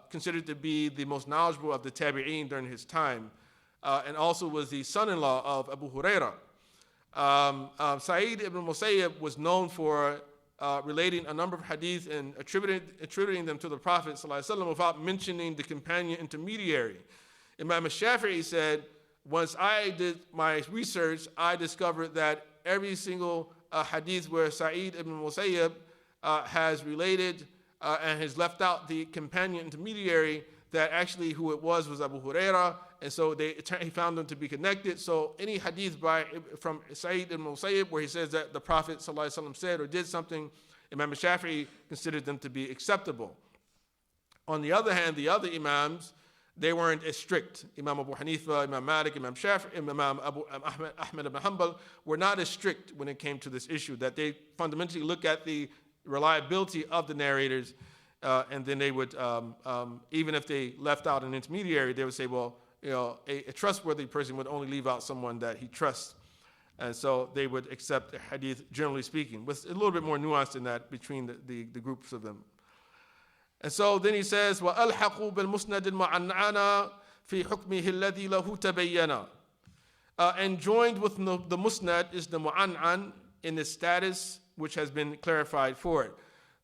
considered to be the most knowledgeable of the tabi'een during his time, and also was the son-in-law of Abu Huraira. Sa'id ibn Musayyib was known for relating a number of hadith and attributing them to the Prophet ﷺ without mentioning the companion intermediary. Imam al-Shafi'i said, once I did my research, I discovered that every single hadith where Sa'id ibn Musayyib has related and has left out the companion intermediary, that actually who it was Abu Huraira, and so he found them to be connected. So any hadith from Sa'id ibn Musayyib where he says that the Prophet ﷺ said or did something, Imam Shafi'i considered them to be acceptable. On the other hand, the other Imams, they weren't as strict. Imam Abu Hanifa, Imam Malik, Imam Shafi'i, Imam Ahmad ibn Hanbal were not as strict when it came to this issue, that they fundamentally look at the reliability of the narrators, and then they would, even if they left out an intermediary, they would say, well, a trustworthy person would only leave out someone that he trusts. And so they would accept a hadith, generally speaking, with a little bit more nuance than that between the groups of them. And so then he says, وَأَلْحَقُوا بِالْمُسْنَدِ الْمُعَنَّعَنَ فِي حُكْمِهِ الَّذِي لَهُ تَبَيَّنَ. And joined with the musnad is the mu'an'an in the status which has been clarified for it.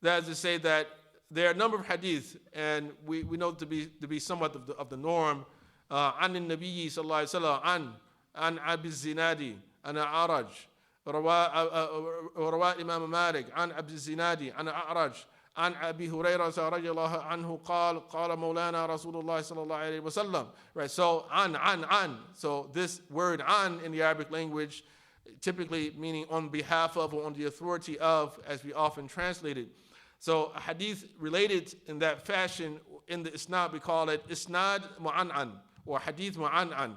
That is to say that there are a number of hadith, and we know to be somewhat of the norm. عن النبي صلى الله عليه وسلم عن أبي الزناد عن أعرج ورواء إمام مالك عن أبي الزناد عن أعرج عن أبي هريرة رضي الله عنه قال مولانا رسول الله صلى الله عليه وسلم. Right, so an. So this word an in the Arabic language, typically meaning on behalf of or on the authority of, as we often translate it. So a hadith related in that fashion in the Isnaad, we call it Isnaad mu'an'an or hadith mu'an'an.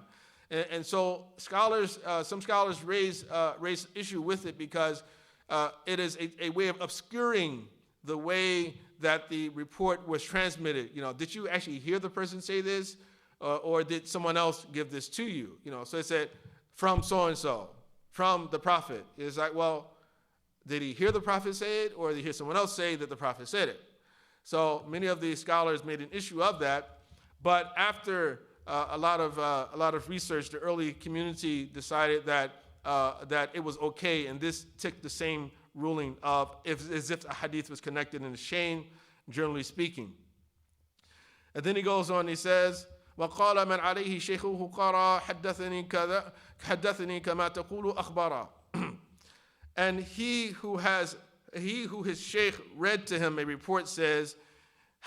And so some scholars raise issue with it because it is a way of obscuring the way that the report was transmitted. Did you actually hear the person say this, or did someone else give this to you? So it said from so and so, from the Prophet. It's like, well, did he hear the Prophet say it, or did he hear someone else say that the Prophet said it? So many of the scholars made an issue of that, but after a lot of research, the early community decided that it was okay, and this took the same ruling of as if a hadith was connected in a chain, generally speaking. And then he goes on, he says, وَقَالَ مَنْ عَلَيْهِ شَيْخُهُ قَرَى حَدَّثَنِي كَذَا حَدَّثَنِي كَمَا تَقُولُ أَخْبَرًا. And he who his sheikh read to him a report says,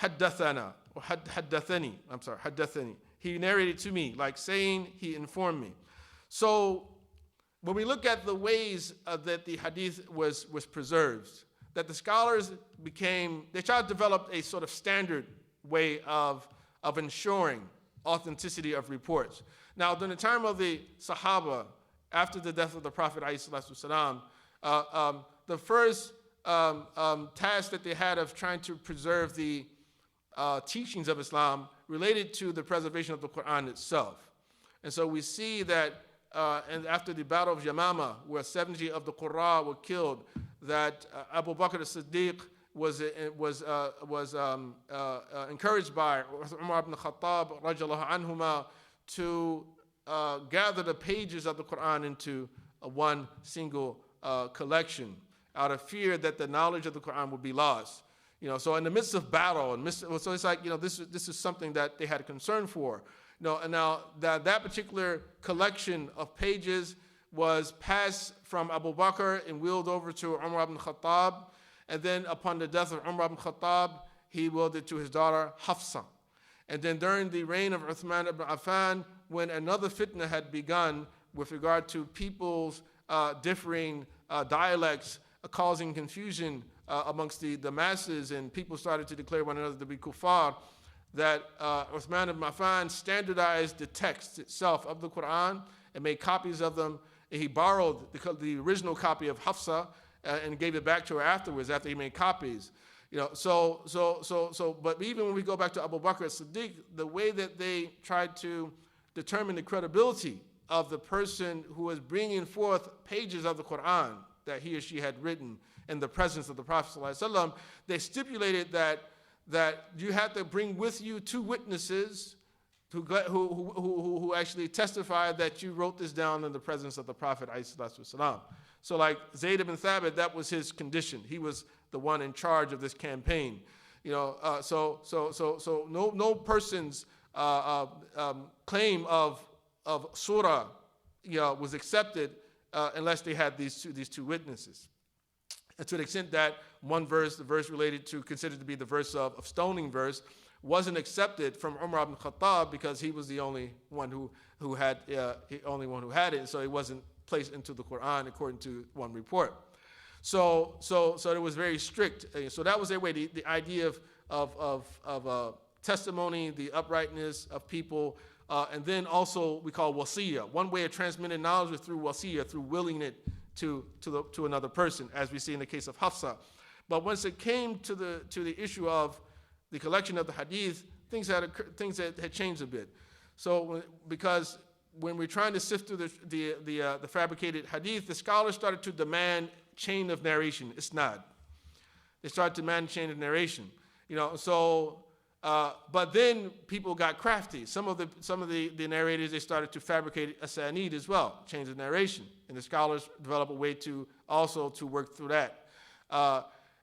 حَدَّثَنَا, or حَدَّثَني. He narrated to me, like saying he informed me. So when we look at the ways that the hadith was preserved, that the scholars they tried to develop a sort of standard way of ensuring authenticity of reports. Now, during the time of the Sahaba, after the death of the Prophet ﷺ, the first task that they had of trying to preserve the teachings of Islam related to the preservation of the Quran itself. And so we see that and after the Battle of Yamama, where 70 of the Qurra were killed, that Abu Bakr as-Siddiq was encouraged by Umar ibn Khattab radiallahu anhuma to gather the pages of the Quran into one single collection, out of fear that the knowledge of the Quran would be lost. So in the midst of battle, so it's like, this is something that they had a concern for. And now that particular collection of pages was passed from Abu Bakr and wheeled over to Umar ibn Khattab. And then upon the death of Umar ibn Khattab, he willed it to his daughter Hafsa. And then during the reign of Uthman ibn Affan, when another fitna had begun with regard to people's differing dialects, causing confusion amongst the masses, and people started to declare one another to be kuffar, that Uthman ibn Affan standardized the text itself of the Quran and made copies of them. And he borrowed the original copy of Hafsa and gave it back to her afterwards after he made copies. But even when we go back to Abu Bakr as-Siddiq, the way that they tried to determine the credibility of the person who was bringing forth pages of the Quran that he or she had written in the presence of the Prophet ﷺ, they stipulated that you had to bring with you two witnesses who actually testified that you wrote this down in the presence of the Prophet ﷺ. So like Zayd ibn Thabit, that was his condition. He was the one in charge of this campaign. So no person's claim of surah was accepted unless they had these two witnesses. And to the extent that one verse, the verse related to, considered to be the verse of stoning verse, wasn't accepted from Umar ibn Khattab because he was the only one who had it, so it wasn't placed into the Quran according to one report. So it was very strict. So that was their way. The idea of testimony, the uprightness of people, and then also we call wasiyah. One way of transmitting knowledge was through wasiyah, through willing it to another person, as we see in the case of Hafsa. But once it came to the issue of the collection of the hadith, things had changed a bit. So because when we're trying to sift through the fabricated hadith, the scholars started to demand chain of narration, Isnaad. They started to demand chain of narration. But then people got crafty. Some of the narrators, they started to fabricate asanid as well, chains of narration, and the scholars developed a way to work through that.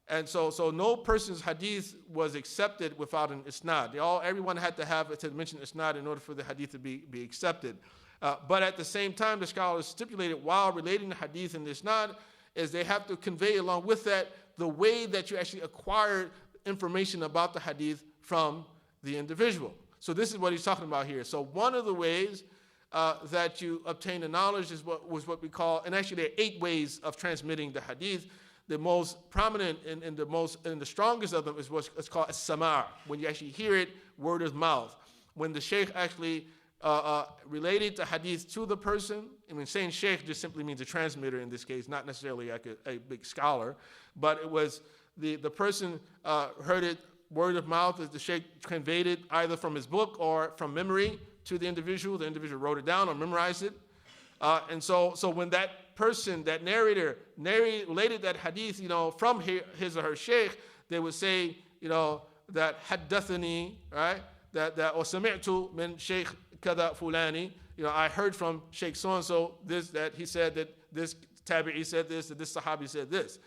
And so no person's hadith was accepted without an isnad. Everyone had to mention isnad in order for the hadith to be accepted. But at the same time, the scholars stipulated while relating the hadith and the isnad is they have to convey along with that the way that you actually acquired information about the hadith from the individual. So this is what he's talking about here. So one of the ways that you obtain the knowledge was what we call, and actually there are 8 ways of transmitting the hadith. The most prominent and the strongest of them is what's called as-sama', when you actually hear it word of mouth. When the sheikh actually related the hadith to the person. I mean, saying sheikh just simply means a transmitter in this case, not necessarily like a big scholar, but it was the person heard it word of mouth as the sheikh conveyed it either from his book or from memory to the individual. The individual wrote it down or memorized it. And so when that person, that narrator, related that hadith, from his or her sheikh, they would say, that haddathani, right? That or sami'tu min sheikh kada fulani. I heard from Sheikh so-and-so that he said that this tabi'i said this, that this sahabi said this.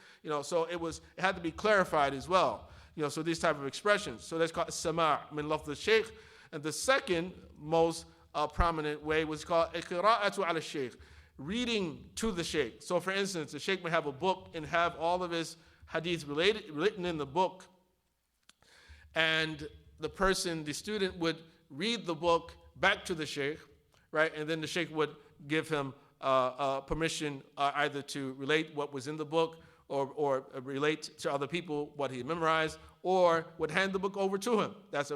So it had to be clarified as well. So these type of expressions. So that's called sama' min lafz al-shaykh. And the second most prominent way was called qira'atu ala shaykh, reading to the shaykh. So for instance, the shaykh may have a book and have all of his hadith written in the book, and the student would read the book back to the shaykh, right? And then the shaykh would give him permission either to relate what was in the book or relate to other people what he memorized, or would hand the book over to him. That's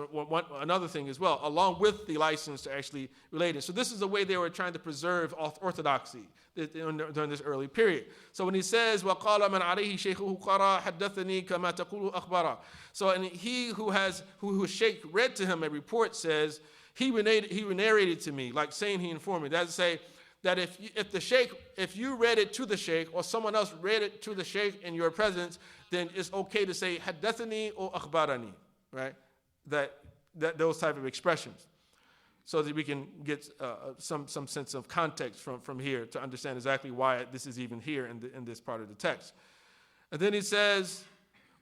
another thing as well, along with the license to actually relate it. So this is the way they were trying to preserve orthodoxy during this early period. So when he says, وَقَالَ مَنْ عَلَيْهِ شَيْخُهُ قَرَى حَدَّثَنِي كَمَا تَقُولُ أَخْبَرًا. So and he who shaykh read to him a report says, he narrated to me, like saying he informed me. That's to say, that if you read it to the shaykh or someone else read it to the shaykh in your presence, then it's okay to say haddathani or akhbarani, right? That those type of expressions, so that we can get some sense of context from here to understand exactly why this is even here in this part of the text. And then he says,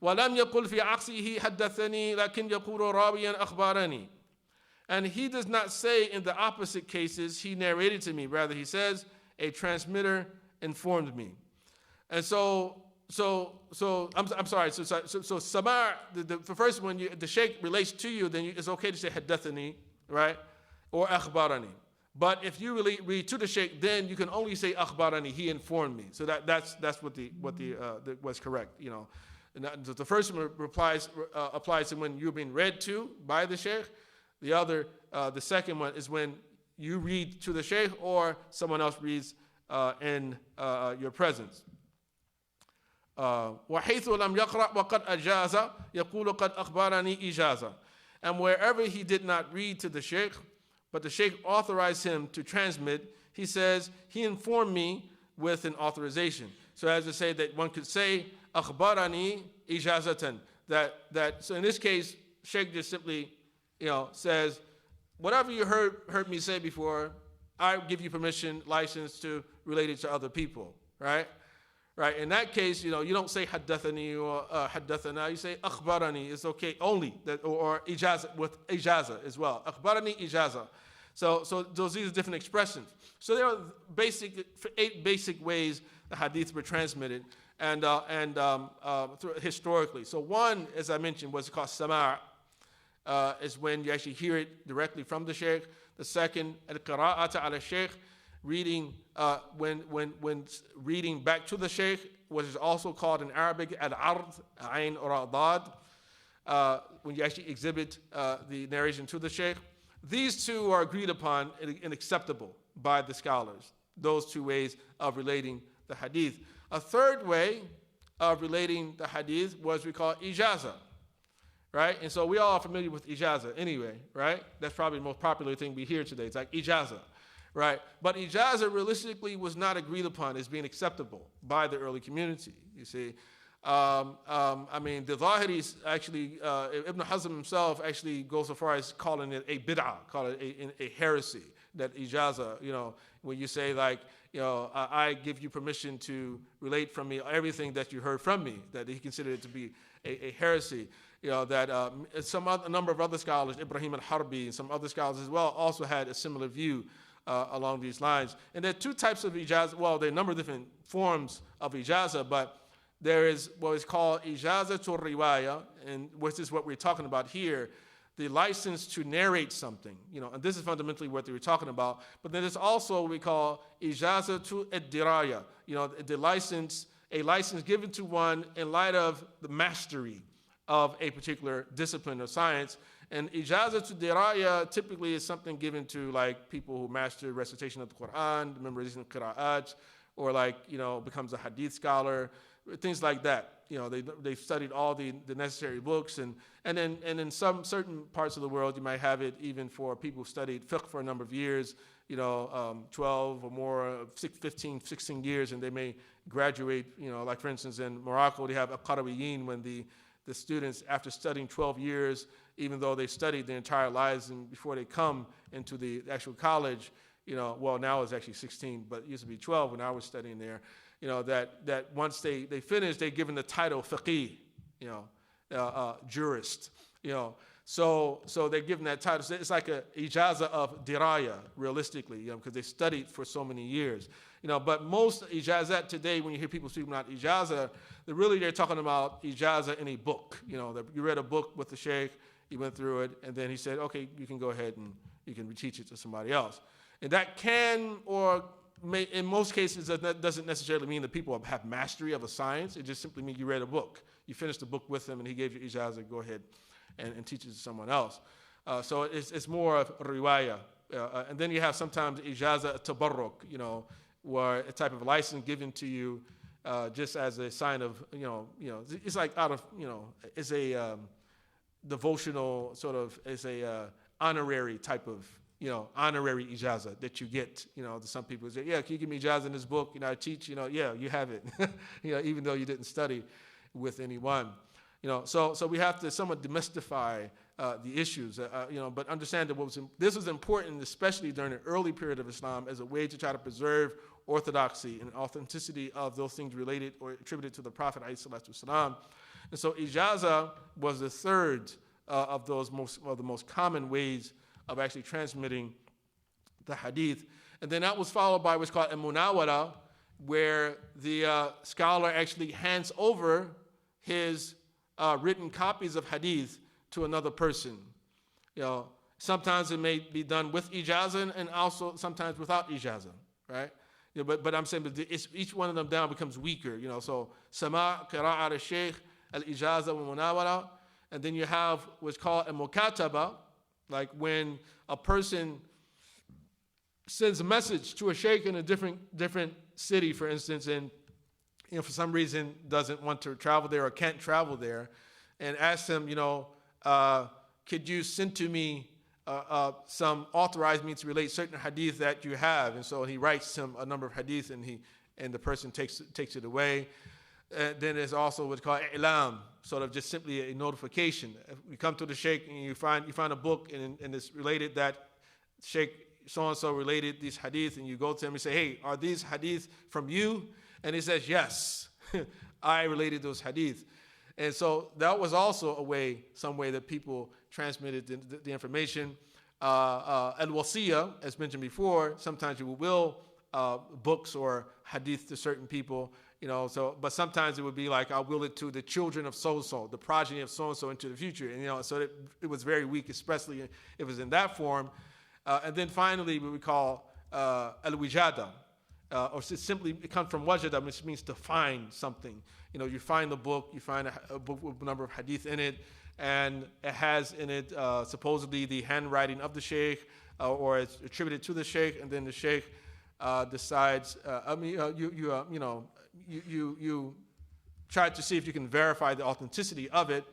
وَلَمْ يَقُلْ فِي عَقْسِهِ حَدَّثَنِي لَكِنْ يَقُولُ رَاوِيًا أَخْبَارَنِي. And he does not say in the opposite cases, he narrated to me. Rather, he says, a transmitter informed me. And so I'm sorry. So samar, the first one, the shaykh relates to you, then it's okay to say haddathani, right, or akhbarani. But if you really read to the shaykh, then you can only say akhbarani. He informed me. So that's what was correct. And the first one applies to when you're being read to by the shaykh. The second one is when you read to the shaykh or someone else reads in your presence. وَحَيْثُ لَمْ يَقْرَأْ وَقَدْ أَجَازَ يَقُولُ قَدْ أَخْبَرَنِي إِجَازَةً. And wherever he did not read to the shaykh, but the shaykh authorized him to transmit, he says, he informed me with an authorization. So as to say that one could say, أَخْبَرَنِي إِجَازَةً. So in this case, shaykh just simply says, whatever you heard me say before, I give you permission, license to relate it to other people, right? Right. In that case, you don't say haddathani or haddathana. You say akhbarani. It's okay only that, or ijaazah with ijaazah as well. Akhbarani ijaazah. So these are different expressions. So there are 8 basic ways the hadith were transmitted and historically. So one, as I mentioned, was called sama'. Is when you actually hear it directly from the shaykh. The second, al-qira'ata ala shaykh, reading when reading back to the shaykh, which is also called in Arabic al-ard, ayn or dad, when you actually exhibit the narration to the shaykh. These two are agreed upon and acceptable by the scholars. Those 2 ways of relating the hadith. A third way of relating the hadith was we call ijaazah. Right? And so we all are familiar with ijaazah anyway, right? That's probably the most popular thing we hear today. It's like ijaazah, right? But ijaazah realistically was not agreed upon as being acceptable by the early community, you see. The Zahiris actually, Ibn Hazm himself actually goes so far as calling it a bid'ah, calling it a heresy, that ijaazah, when you say like, I give you permission to relate from me everything that you heard from me, that he considered it to be a heresy. That a number of other scholars, Ibrahim al-Harbi and some other scholars as well, also had a similar view along these lines. And there are 2 types of ijazah. Well, there are a number of different forms of ijazah, but there is what is called ijazah to riwayah, and which is what we're talking about here, the license to narrate something. And this is fundamentally what they were talking about. But then there's also what we call ijazah to ad-diraya, a license given to one in light of the mastery of a particular discipline or science. And ijazah to diraya typically is something given to like people who master recitation of the Quran, memorization of qira'at, or becomes a hadith scholar, things like that. They've studied all the necessary books, and in some certain parts of the world you might have it even for people who studied fiqh for a number of years, 12 or more, 15, 16 years, and they may graduate, like for instance in Morocco they have al-Qarawiyyin, when the students, after studying 12 years, even though they studied their entire lives and before they come into the actual college, now it's actually 16, but it used to be 12 when I was studying there. that once they finish, they're given the title faqih, jurist, So they're given that title. So it's like a ijaazah of diraya, realistically, because they studied for so many years. But most ijazat today, when you hear people speaking about ijaazah, they're talking about ijaazah in a book. That you read a book with the sheikh, he went through it, and then he said, okay, you can go ahead and you can teach it to somebody else. And that can, or may, in most cases, that doesn't necessarily mean that people have mastery of a science. It just simply means you read a book. You finished the book with him, and he gave you ijazah, go ahead and teach it to someone else. So it's more of riwayah. And then you have sometimes ijazah tabarruk, where a type of license given to you just as a sign of, it's like out of, it's a devotional sort of, it's a honorary type of, honorary ijazah that you get. Some people say, yeah, can you give me ijazah in this book? I teach, yeah, you have it, even though you didn't study with anyone. So we have to somewhat demystify the issues, but understand that this was important, especially during the early period of Islam, as a way to try to preserve orthodoxy and authenticity of those things related or attributed to the Prophet ﷺ. And so ijazah was the third of the most common ways of actually transmitting the hadith. And then that was followed by what's called a munawara, where the scholar actually hands over his written copies of hadith to another person. Sometimes it may be done with ijazah and also sometimes without ijazah, right? But I'm saying each one of them down becomes weaker. So sama, qira'at al-shaykh, al-ijazah wa munawara, and then you have what's called a mukataba, like when a person sends a message to a sheikh in a different city, for instance, and for some reason doesn't want to travel there or can't travel there, and asks him, could you send to me authorize me to relate certain hadith that you have? And so he writes him a number of hadith, and the person takes it away. Then there's also what's called i'lam, sort of just simply a notification. If you come to the sheikh and you find a book and it's related that sheikh so-and-so related these hadith, and you go to him and say, hey, are these hadith from you? And he says, yes, I related those hadith. And so that was also some way that people transmitted the information. Al-wasiyah, as mentioned before, sometimes you will books or hadith to certain people, but sometimes it would be like, I'll will it to the children of so-and-so, the progeny of so-and-so into the future. And, so it was very weak, especially if it was in that form. And then finally, what we call al-wijada, or simply it comes from wajada, which means to find something. You find the book, you find a book with a number of hadith in it, and it has in it supposedly the handwriting of the sheikh, or it's attributed to the sheikh, and then the sheikh decides. You try to see if you can verify the authenticity of it,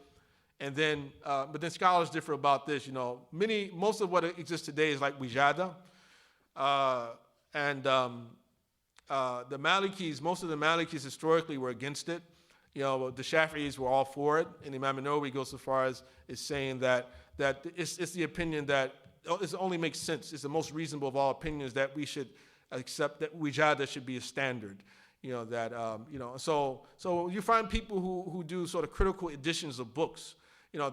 and then but then scholars differ about this. Most of what exists today is like wijada, and the Malikis, most of the Malikis historically were against it. The Shafi'is were all for it, and Imam Nawawi goes so far as saying that it's the opinion that it only makes sense. It's the most reasonable of all opinions that we should accept that wijada should be a standard. So you find people who do sort of critical editions of books.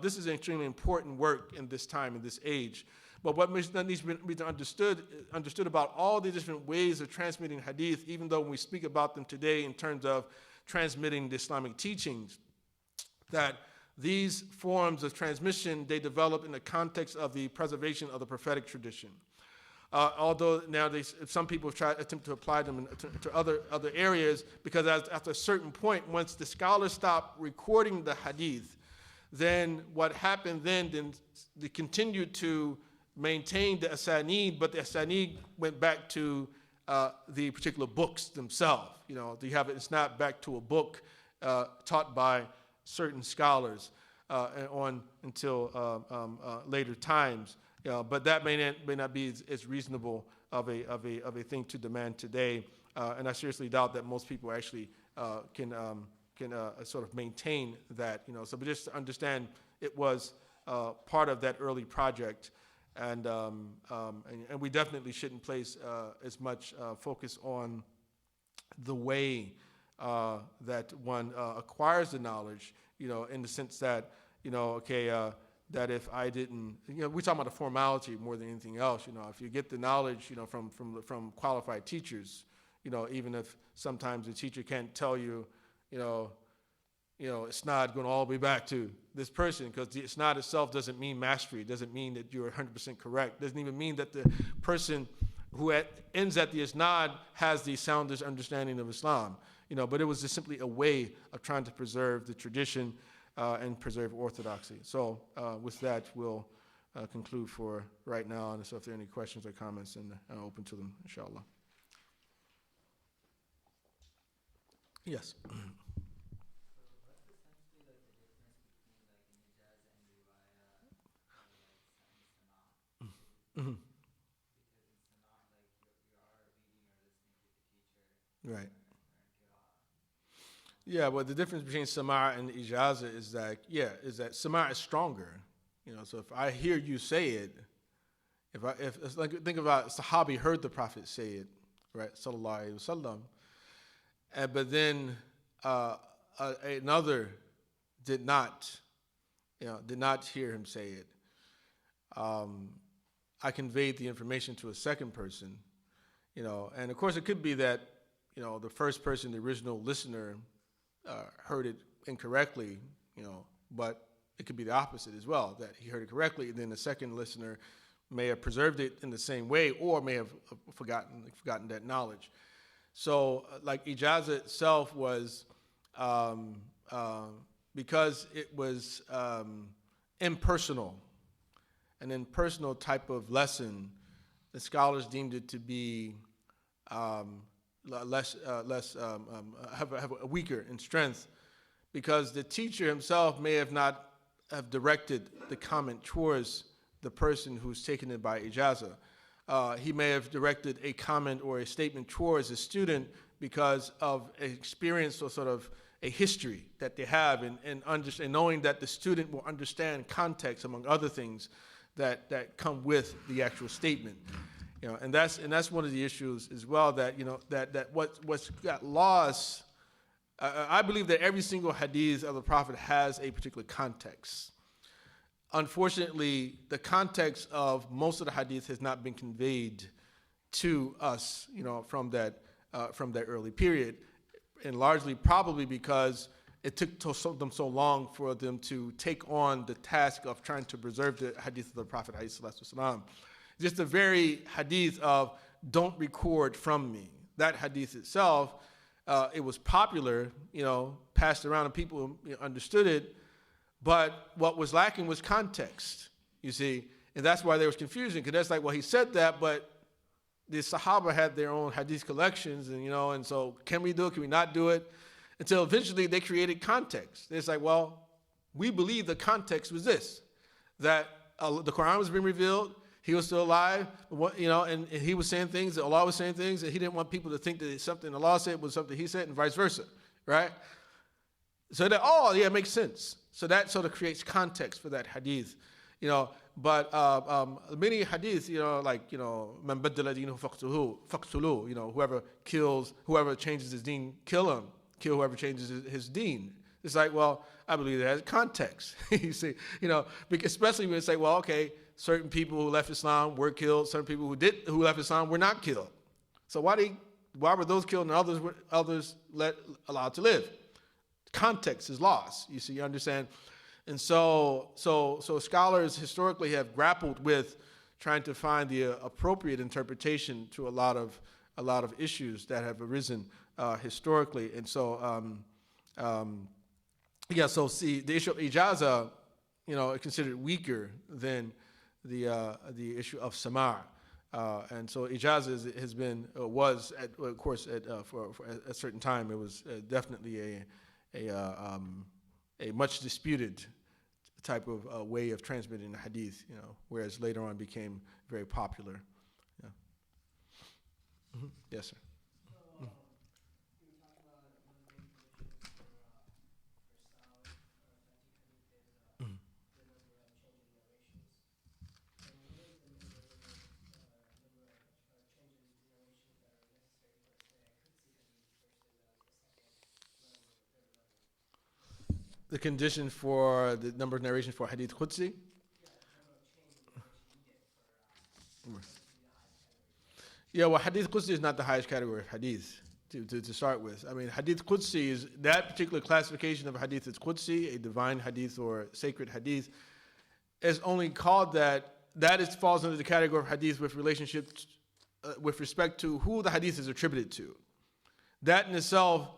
This is extremely important work in this time, in this age. But what needs to be understood about all the different ways of transmitting hadith, even though when we speak about them today in terms of transmitting the Islamic teachings, that these forms of transmission, they develop in the context of the preservation of the prophetic tradition. Although now some people attempt to apply them to other areas, because after a certain point, once the scholars stop recording the hadith, then what happened then they continued to maintain the asanid, but the asanid went back to the particular books themselves. You have it Isnaad back to a book taught by certain scholars until later times. But that may not be as reasonable of a thing to demand today, and I seriously doubt that most people actually can sort of maintain that. So, but just to understand, it was part of that early project. And we definitely shouldn't place as much focus on the way that one acquires the knowledge, in the sense that, that if I didn't, we're talking about the formality more than anything else. If you get the knowledge, from qualified teachers, even if sometimes the teacher can't tell you, it's not going all the way back to this person, because the Isnaad itself doesn't mean mastery. It doesn't mean that you're 100% correct. It doesn't even mean that the person who ends at the Isnaad has the soundest understanding of Islam. But it was just simply a way of trying to preserve the tradition and preserve orthodoxy. So with that, we'll conclude for right now. And so if there are any questions or comments, and I'm open to them, inshallah. Yes. What's essentially like the difference between like an ijaazah and riwayah or like Sunnah? Mm-hmm. Because in Sunnah, like you are reading or listening to the teacher. Right. Or qiraah. Yeah, well, the difference between sama' and ijaza is that sama' is stronger. So if I hear you say it, if it's like, think about Sahabi heard the Prophet say it, right, sallallahu alaihi wasallam, but then another did not hear him say it. I conveyed the information to a second person, and of course it could be that the first person, the original listener, heard it incorrectly, but it could be the opposite as well, that he heard it correctly, and then the second listener may have preserved it in the same way, or may have forgotten that knowledge. So, like ijaza itself was, because it was impersonal, an impersonal type of lesson, the scholars deemed it to be have a weaker in strength, because the teacher himself may have not have directed the comment towards the person who's taken it by ijaza. He may have directed a comment or a statement towards a student because of an experience or sort of a history that they have, and knowing that the student will understand context, among other things, that come with the actual statement. And that's one of the issues as well, that that what's got lost. I believe that every single hadith of the Prophet has a particular context. Unfortunately, the context of most of the hadith has not been conveyed to us, from that early period, and largely probably because it took them so long for them to take on the task of trying to preserve the hadith of the Prophet ﷺ. Just the very hadith of "don't record from me." That hadith itself, it was popular, passed around, and people understood it. But what was lacking was context, you see, and that's why there was confusion. Because that's like, well, he said that, but the Sahaba had their own hadith collections, and and so can we do it? Can we not do it? Until eventually they created context. It's like, well, we believe the context was this: that the Quran was being revealed. He was still alive, and he was saying things, that Allah was saying things, and he didn't want people to think that something Allah said was something he said, and vice versa, right? So that, it makes sense. So that sort of creates context for that hadith, But many hadith, man baddala deenahu faqtuluhu, whoever changes his deen, kill him. Kill whoever changes his deen. It's like, well, I believe that has context. You see, because especially when it's like, well, okay, certain people who left Islam were killed. Certain people who left Islam were not killed. So why were those killed and others allowed to live? Context is lost. You understand? And so scholars historically have grappled with trying to find the appropriate interpretation to a lot of issues that have arisen historically. And so so see, the issue of ijaza, is considered weaker than the issue of sama'. And so ijaza has been was at, of course, for a certain time, it was definitely a much disputed type of way of transmitting the hadith, whereas later on became very popular. Yeah. Mm-hmm. Yes, sir. So, you talked about one of the main conditions for sound or authentic hadith is the number of changing narrations. And what is the number of changes in narrations that are necessary for, say, a qudsi hadith, for The condition for the number of narrations for Hadith qudsi. Yeah, well, Hadith qudsi is not the highest category of Hadith to start with. I mean, Hadith qudsi is that particular classification of Hadith is qudsi, a divine Hadith or sacred Hadith, is only called that. That falls under the category of Hadith with relationship, with respect to who the Hadith is attributed to. That in itself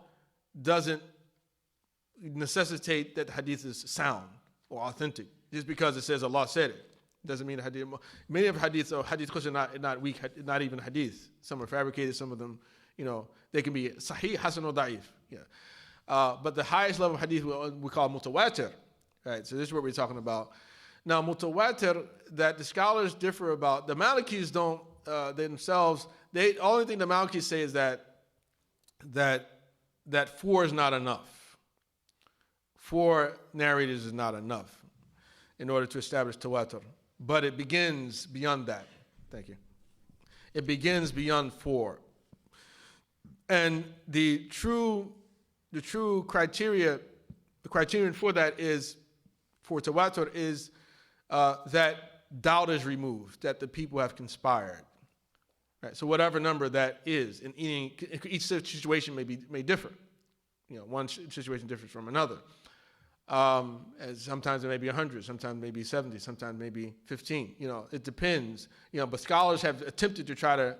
doesn't necessitate that the Hadith is sound or authentic. Just because it says Allah said it doesn't mean the Hadith. Many of Hadiths are Hadith qudsi are not weak, not even Hadith. Some are fabricated. Some of them, they can be Sahih, Hasan, or Da'if. Yeah. But the highest level of Hadith we call Mutawaatir. Right. So this is what we're talking about. Now, Mutawaatir, that the scholars differ about. The Malikis don't themselves. The only thing the Malikis say is that 4 is not enough. 4 narrators is not enough in order to establish Tawatur. But it begins beyond that. Thank you. It begins beyond 4. And the true criterion for that is, for Tawatur is that doubt is removed, that the people have conspired. Right? So whatever number that is, in each situation may differ. One situation differs from another. As sometimes it may be 100, sometimes maybe 70, sometimes maybe 15. It depends. But scholars have attempted to try to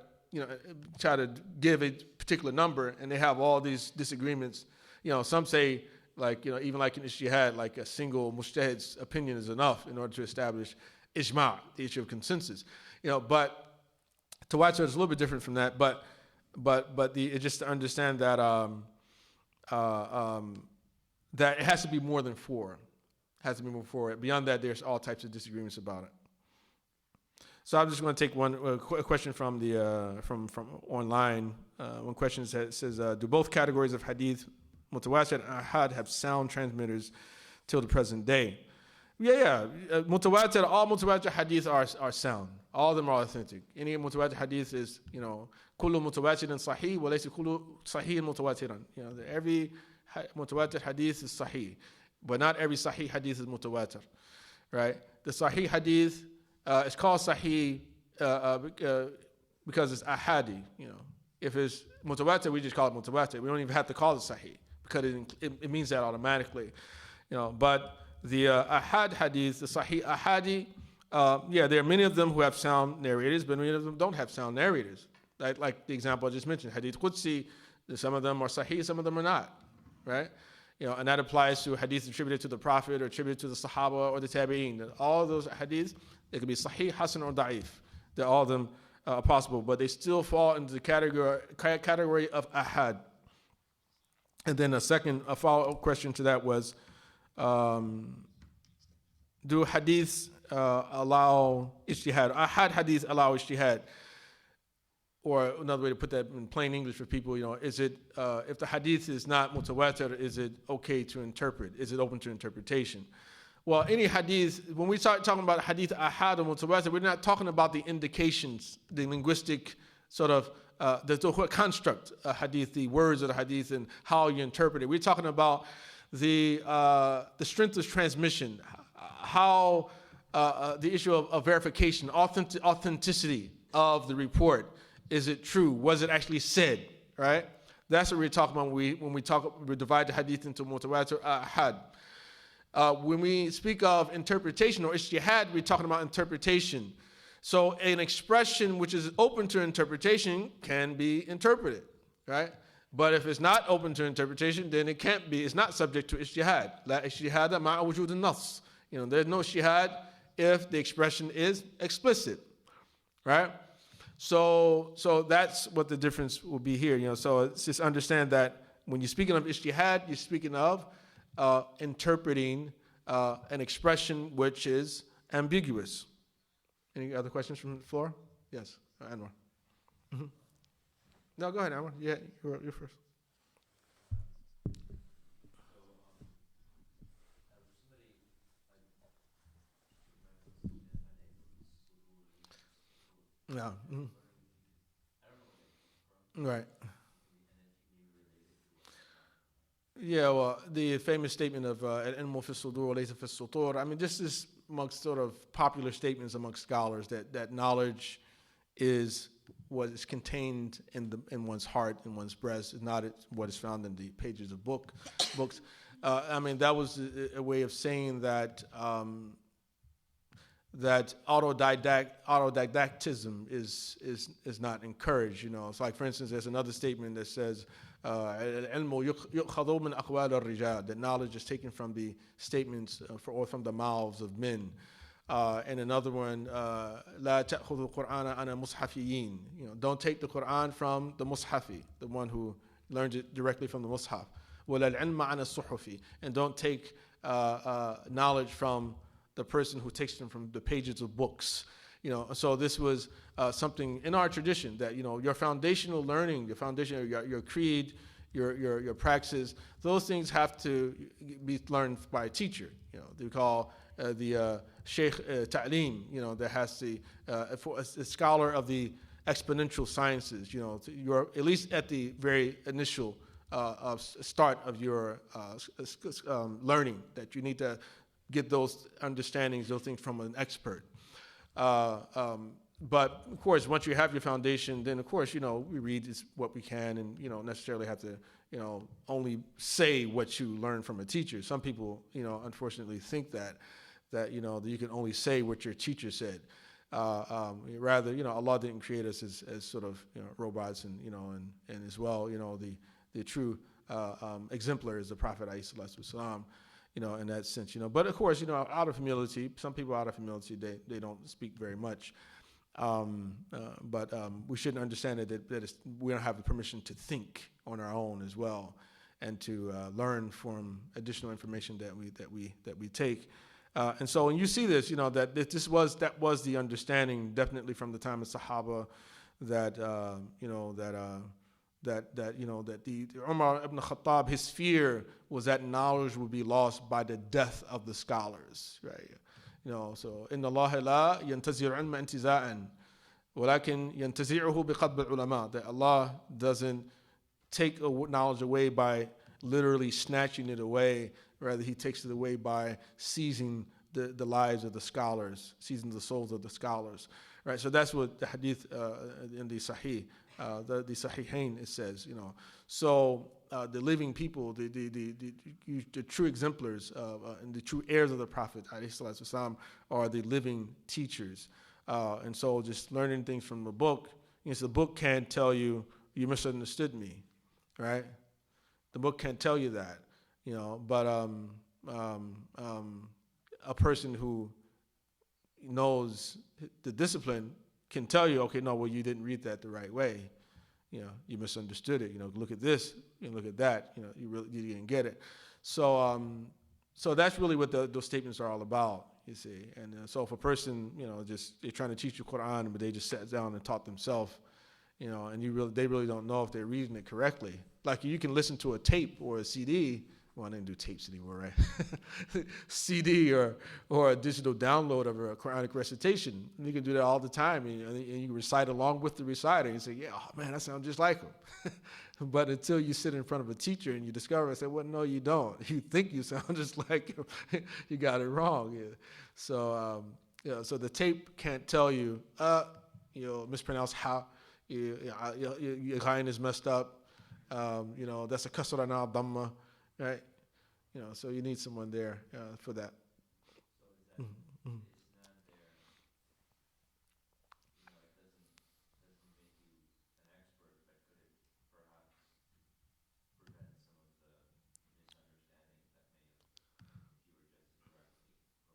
give a particular number, and they have all these disagreements. Some say, even like in ijtihaad, like a single mujtahid's opinion is enough in order to establish ijma', the issue of consensus. But Tawatur is a little bit different from that. But just to understand that that it has to be more than 4. It has to be more than 4. Beyond that, there's all types of disagreements about it. So I'm just going to take one question from the from online. One question says, do both categories of hadith, Mutawaatir and Ahad, have sound transmitters till the present day? Yeah. Mutawaatir, all Mutawaatir hadith are sound. All of them are authentic. Any Mutawaatir hadith is, kullu Mutawaatirin sahih, wa laysa kullu sahih mutawatiran. Every Mutawaatir hadith is sahih, but not every sahih hadith is Mutawaatir, right? The sahih hadith is called sahih because it's ahadi. If it's Mutawaatir, we just call it Mutawaatir. We don't even have to call it sahih because it means that automatically. But the ahad hadith, the sahih ahadi, there are many of them who have sound narrators, but many of them don't have sound narrators. Like the example I just mentioned, Hadith qudsi, some of them are sahih, some of them are not, right? And that applies to hadith attributed to the Prophet or attributed to the Sahaba or the Tabi'een. All of those hadiths, they can be sahih, hasan, or da'if. All of them are possible, but they still fall into the category of ahad. And then a follow-up question to that was, do hadiths allow ijtihaad? Ahad hadith allow ijtihaad? Or another way to put that in plain English for people, is it, if the hadith is not mutawaatir, is it okay to interpret? Is it open to interpretation? Well, any hadith, when we start talking about hadith ahad or mutawaatir, we're not talking about the indications, the linguistic sort of, the construct of hadith, the words of the hadith and how you interpret it. We're talking about the strength of transmission, how the issue of verification, authenticity of the report. Is it true? Was it actually said? Right? That's what we're talking about when we divide the hadith into mutawaatir, ahad. When we speak of interpretation or ijtihaad, we're talking about interpretation. So an expression which is open to interpretation can be interpreted, right? But if it's not open to interpretation, then it can't be. It's not subject to ijtihaad. La ijtihaada ma'a wujud an-nass. There's no ijtihaad if the expression is explicit, right? So that's what the difference will be here. So it's just understand that when you're speaking of ijtihaad, you're speaking of interpreting an expression which is ambiguous. Any other questions from the floor? Yes, Anwar. Mm-hmm. No, go ahead, Anwar. Yeah, you're first. Yeah. Mm-hmm. Right. Yeah, well, the famous statement of al-ilmu fi sudur wa laysa fi sutur. I mean, this is amongst sort of popular statements amongst scholars that knowledge is what is contained in one's heart, in one's breast, is not what is found in the pages of books. I mean, that was a way of saying that that autodidactism is not encouraged. You know, it's like, for instance, there's another statement that says that knowledge is taken from the statements or from the mouths of men. And another one, لا تأخذوا القرآن عن مصحفيين. You know, don't take the Quran from the mushafi, the one who learned it directly from the mushaf. ولا العلم عن الصحفي. And don't take knowledge from the person who takes them from the pages of books. You know, so this was something in our tradition that, you know, your foundational learning, your foundation, your creed, your praxis, those things have to be learned by a teacher. You know, they call the Sheikh Ta'lim, you know, that has for a scholar of the exponential sciences, you know, you're at least at the very initial start of your learning, that you need to get those understandings, those things from an expert. But of course, once you have your foundation, then of course, you know, we read what we can, and you don't necessarily have to, you know, only say what you learn from a teacher. Some people, you know, unfortunately think that you know, that you can only say what your teacher said. Rather, you know, Allah didn't create us as sort of, you know, robots, and you know, and as well, you know, the true exemplar is the Prophet ﷺ, you know, in that sense, you know. But of course, you know, out of humility, some people out of humility, they don't speak very much. But we shouldn't understand that we don't have the permission to think on our own as well, and to learn from additional information that we take. And so when you see this, you know, that was the understanding definitely from the time of Sahaba, that you know, that you know, that the Umar ibn Khattab, his fear was that knowledge would be lost by the death of the scholars, right? You know, so inna Allah la yantazir ilma intiza'an walakin yantazi'uhu biqadb al-ulama, that Allah doesn't take knowledge away by literally snatching it away, rather he takes it away by seizing the lives of the scholars, seizing the souls of the scholars, right? So that's what the hadith in the Sahih, the Sahihain, it says, you know. So the living people, the true exemplars and the true heirs of the Prophet ﷺ are the living teachers. And so just learning things from the book, you know, so the book can't tell you misunderstood me, right? The book can't tell you that, you know. But a person who knows the discipline can tell you, okay, no, well, you didn't read that the right way. You know, you misunderstood it. You know, look at this, you know, look at that. You know, you didn't get it. So, so that's really what those statements are all about. You see, and so if a person, you know, just they're trying to teach you Quran, but they just sat down and taught themselves, you know, and they really don't know if they're reading it correctly. Like you can listen to a tape or a CD. Well, I didn't do tapes anymore, right? CD or a digital download of a Quranic recitation. And you can do that all the time, and you recite along with the reciter. And you say, yeah, oh, man, that sounds just like him. But until you sit in front of a teacher and you discover, I say, well, no, you don't. You think you sound just like him. You got it wrong. Yeah. So, so the tape can't tell you, you know, mispronounce how, your ghain is messed up. You know, that's a kasra na dhamma. Right, you know, so you need someone there for that. So is that it's not there? You know, it doesn't make you an expert, but could it perhaps prevent some of the misunderstandings that may have, if you were just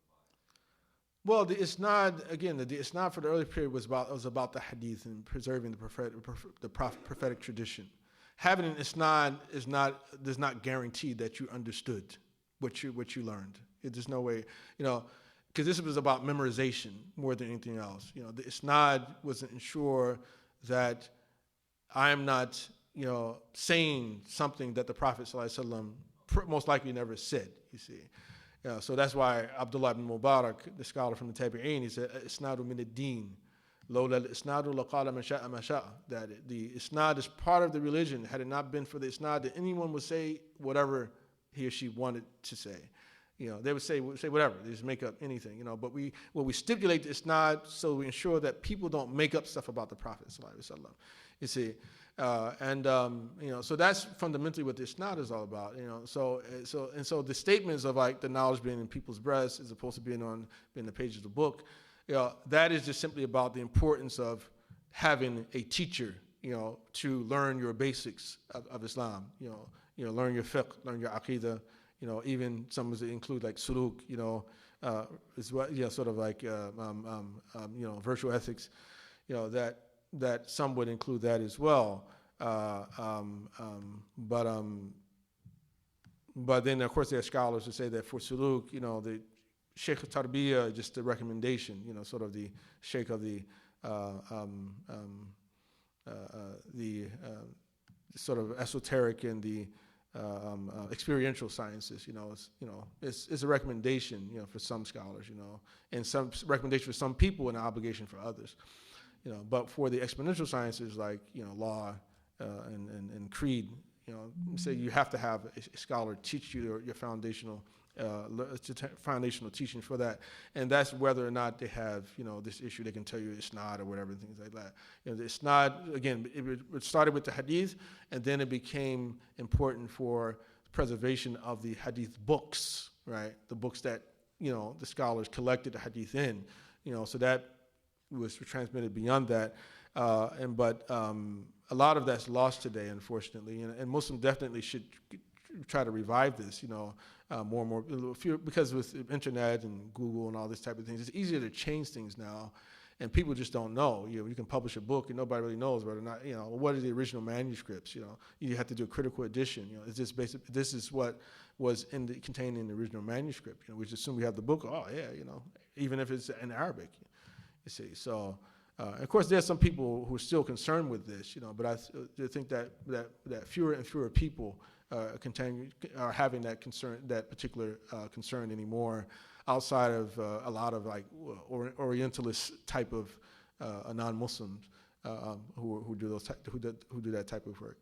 correctly provided? Well, the Isnaad, again, the Isnaad for the early period was about the Hadith and preserving the prophetic tradition. Having an Isnaad does not guarantee that you understood what you learned. There's no way, you know, because this was about memorization more than anything else. You know, the Isnaad was to ensure that I am not, you know, saying something that the Prophet ﷺ most likely never said. You see, so that's why Abdullah ibn Mubarak, the scholar from the Tabi'een, he said, "Isnadu min ad-din." That the Isnaad is part of the religion. Had it not been for the Isnaad, that anyone would say whatever he or she wanted to say. They would say whatever. They just make up anything. But we stipulate the isnaad so we ensure that people don't make up stuff about the Prophet sallallahu alaihi wasallam. You see, so that's fundamentally what the isnaad is all about. So the statements of like the knowledge being in people's breasts as opposed to being the pages of the book, that is just simply about the importance of having a teacher, to learn your basics of Islam. Learn your fiqh, learn your aqidah. Even some of it include like suluk, as well, sort of like, virtual ethics, that some would include that as well. But then of course there are scholars who say that for suluk, the sheikh tarbiyah, just the recommendation, sort of the sheikh of the sort of esoteric and the experiential sciences, it's a recommendation, for some scholars, and some recommendation for some people and an obligation for others, But for the exponential sciences like law and creed, say you have to have a scholar teach you your foundational teaching for that, and that's whether or not they have this issue. They can tell you isnaad or whatever, things like that. The isnaad, again, it started with the hadith, and then it became important for preservation of the hadith books, right? The books that the scholars collected the hadith in, so that was transmitted beyond that, but a lot of that's lost today, unfortunately, and Muslims definitely should try to revive this, more and more, because with the internet and Google and all this type of things, it's easier to change things now, and people just don't know. You can publish a book and nobody really knows whether or not, what are the original manuscripts? You have to do a critical edition. Is this basic? This is what was contained in the original manuscript. We just assume we have the book. Oh yeah, even if it's in Arabic, you see. So. Of course, there's some people who are still concerned with this, but I think that fewer and fewer people are having that concern, that particular concern anymore, outside of a lot of like Orientalist type of non-Muslims who do that type of work.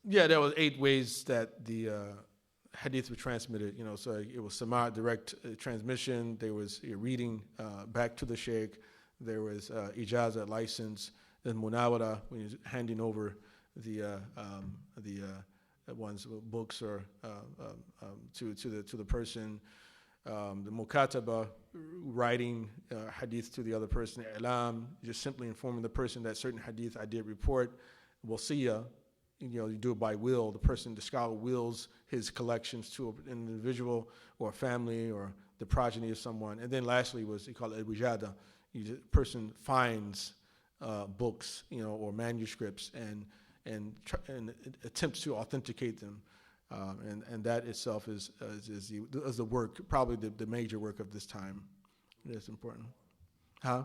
Yeah, there was 8 ways that the hadith were transmitted, so it was sama, direct transmission. There was reading back to the sheikh. There was ijaazah, license. Then munawara, when you're handing over the one's books or to the person. The mukataba, writing hadith to the other person. I'lam, just simply informing the person that certain hadith I did report. Wasiyah, you do it by will. The scholar wills his collections to an individual or a family or the progeny of someone. And then lastly he called it wijada. The person finds books, or manuscripts and attempts to authenticate them. And that itself is the work, probably the major work of this time. It's important. Huh?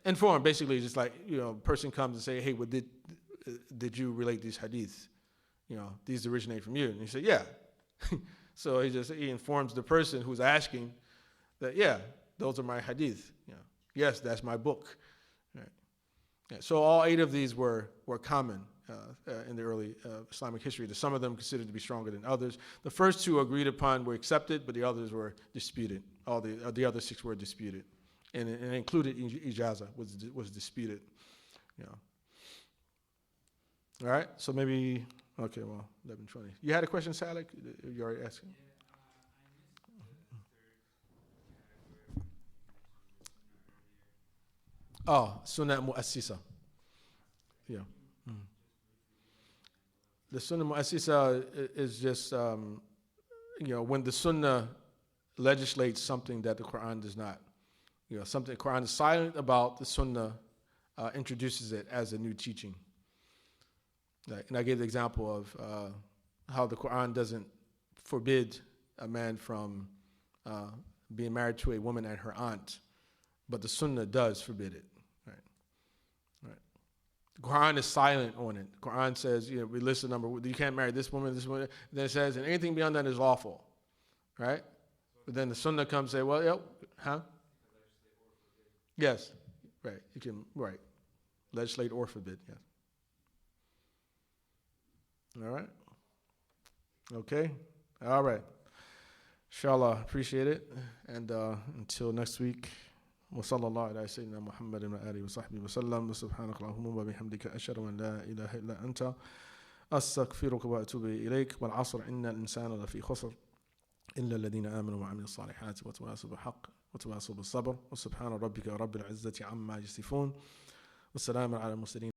Inform, basically, just like, a person comes and say, hey, did you relate these hadiths? These originate from you. And he said, yeah. So he informs the person who's asking that, yeah, those are my hadith. Yes, that's my book. Right. Yeah, so all 8 of these were common in the early Islamic history. Some of them considered to be stronger than others. The first 2 agreed upon were accepted, but the others were disputed. All the other 6 were disputed, and it included ijaazah was disputed. All right, so maybe, okay, well, 11:20. You had a question, Salik? You already asked? Yeah, I missed the third category of the Sunnah Oh, earlier. Sunnah muasisa. Yeah. The Sunnah muasisa is just, when the Sunnah legislates something that the Quran does not. Something the Quran is silent about, the Sunnah introduces it as a new teaching. And I gave the example of how the Quran doesn't forbid a man from being married to a woman and her aunt, but the Sunnah does forbid it. Right. The Quran is silent on it. The Quran says, we list the number. You can't marry this woman. Then it says, and anything beyond that is lawful. Right. But then the Sunnah comes and say, well, yep, huh? Yes. Right. You can legislate or forbid. Yes. All right. Okay. All right. Inshallah, appreciate it. And until next week, وصلى الله على سيدنا محمد وآله وصحبه وسلم وسبحانك اللهم وبحمدك أشهد أن لا إله إلا أنت أستغفرك وأتوب إليك والعصر إن الإنسان لفي خسر إلا الذين آمنوا وعملوا الصالحات وتواصوا بالحق وتواصوا بالصبر وسبحان ربك رب العزة عما يصفون والسلام على المرسلين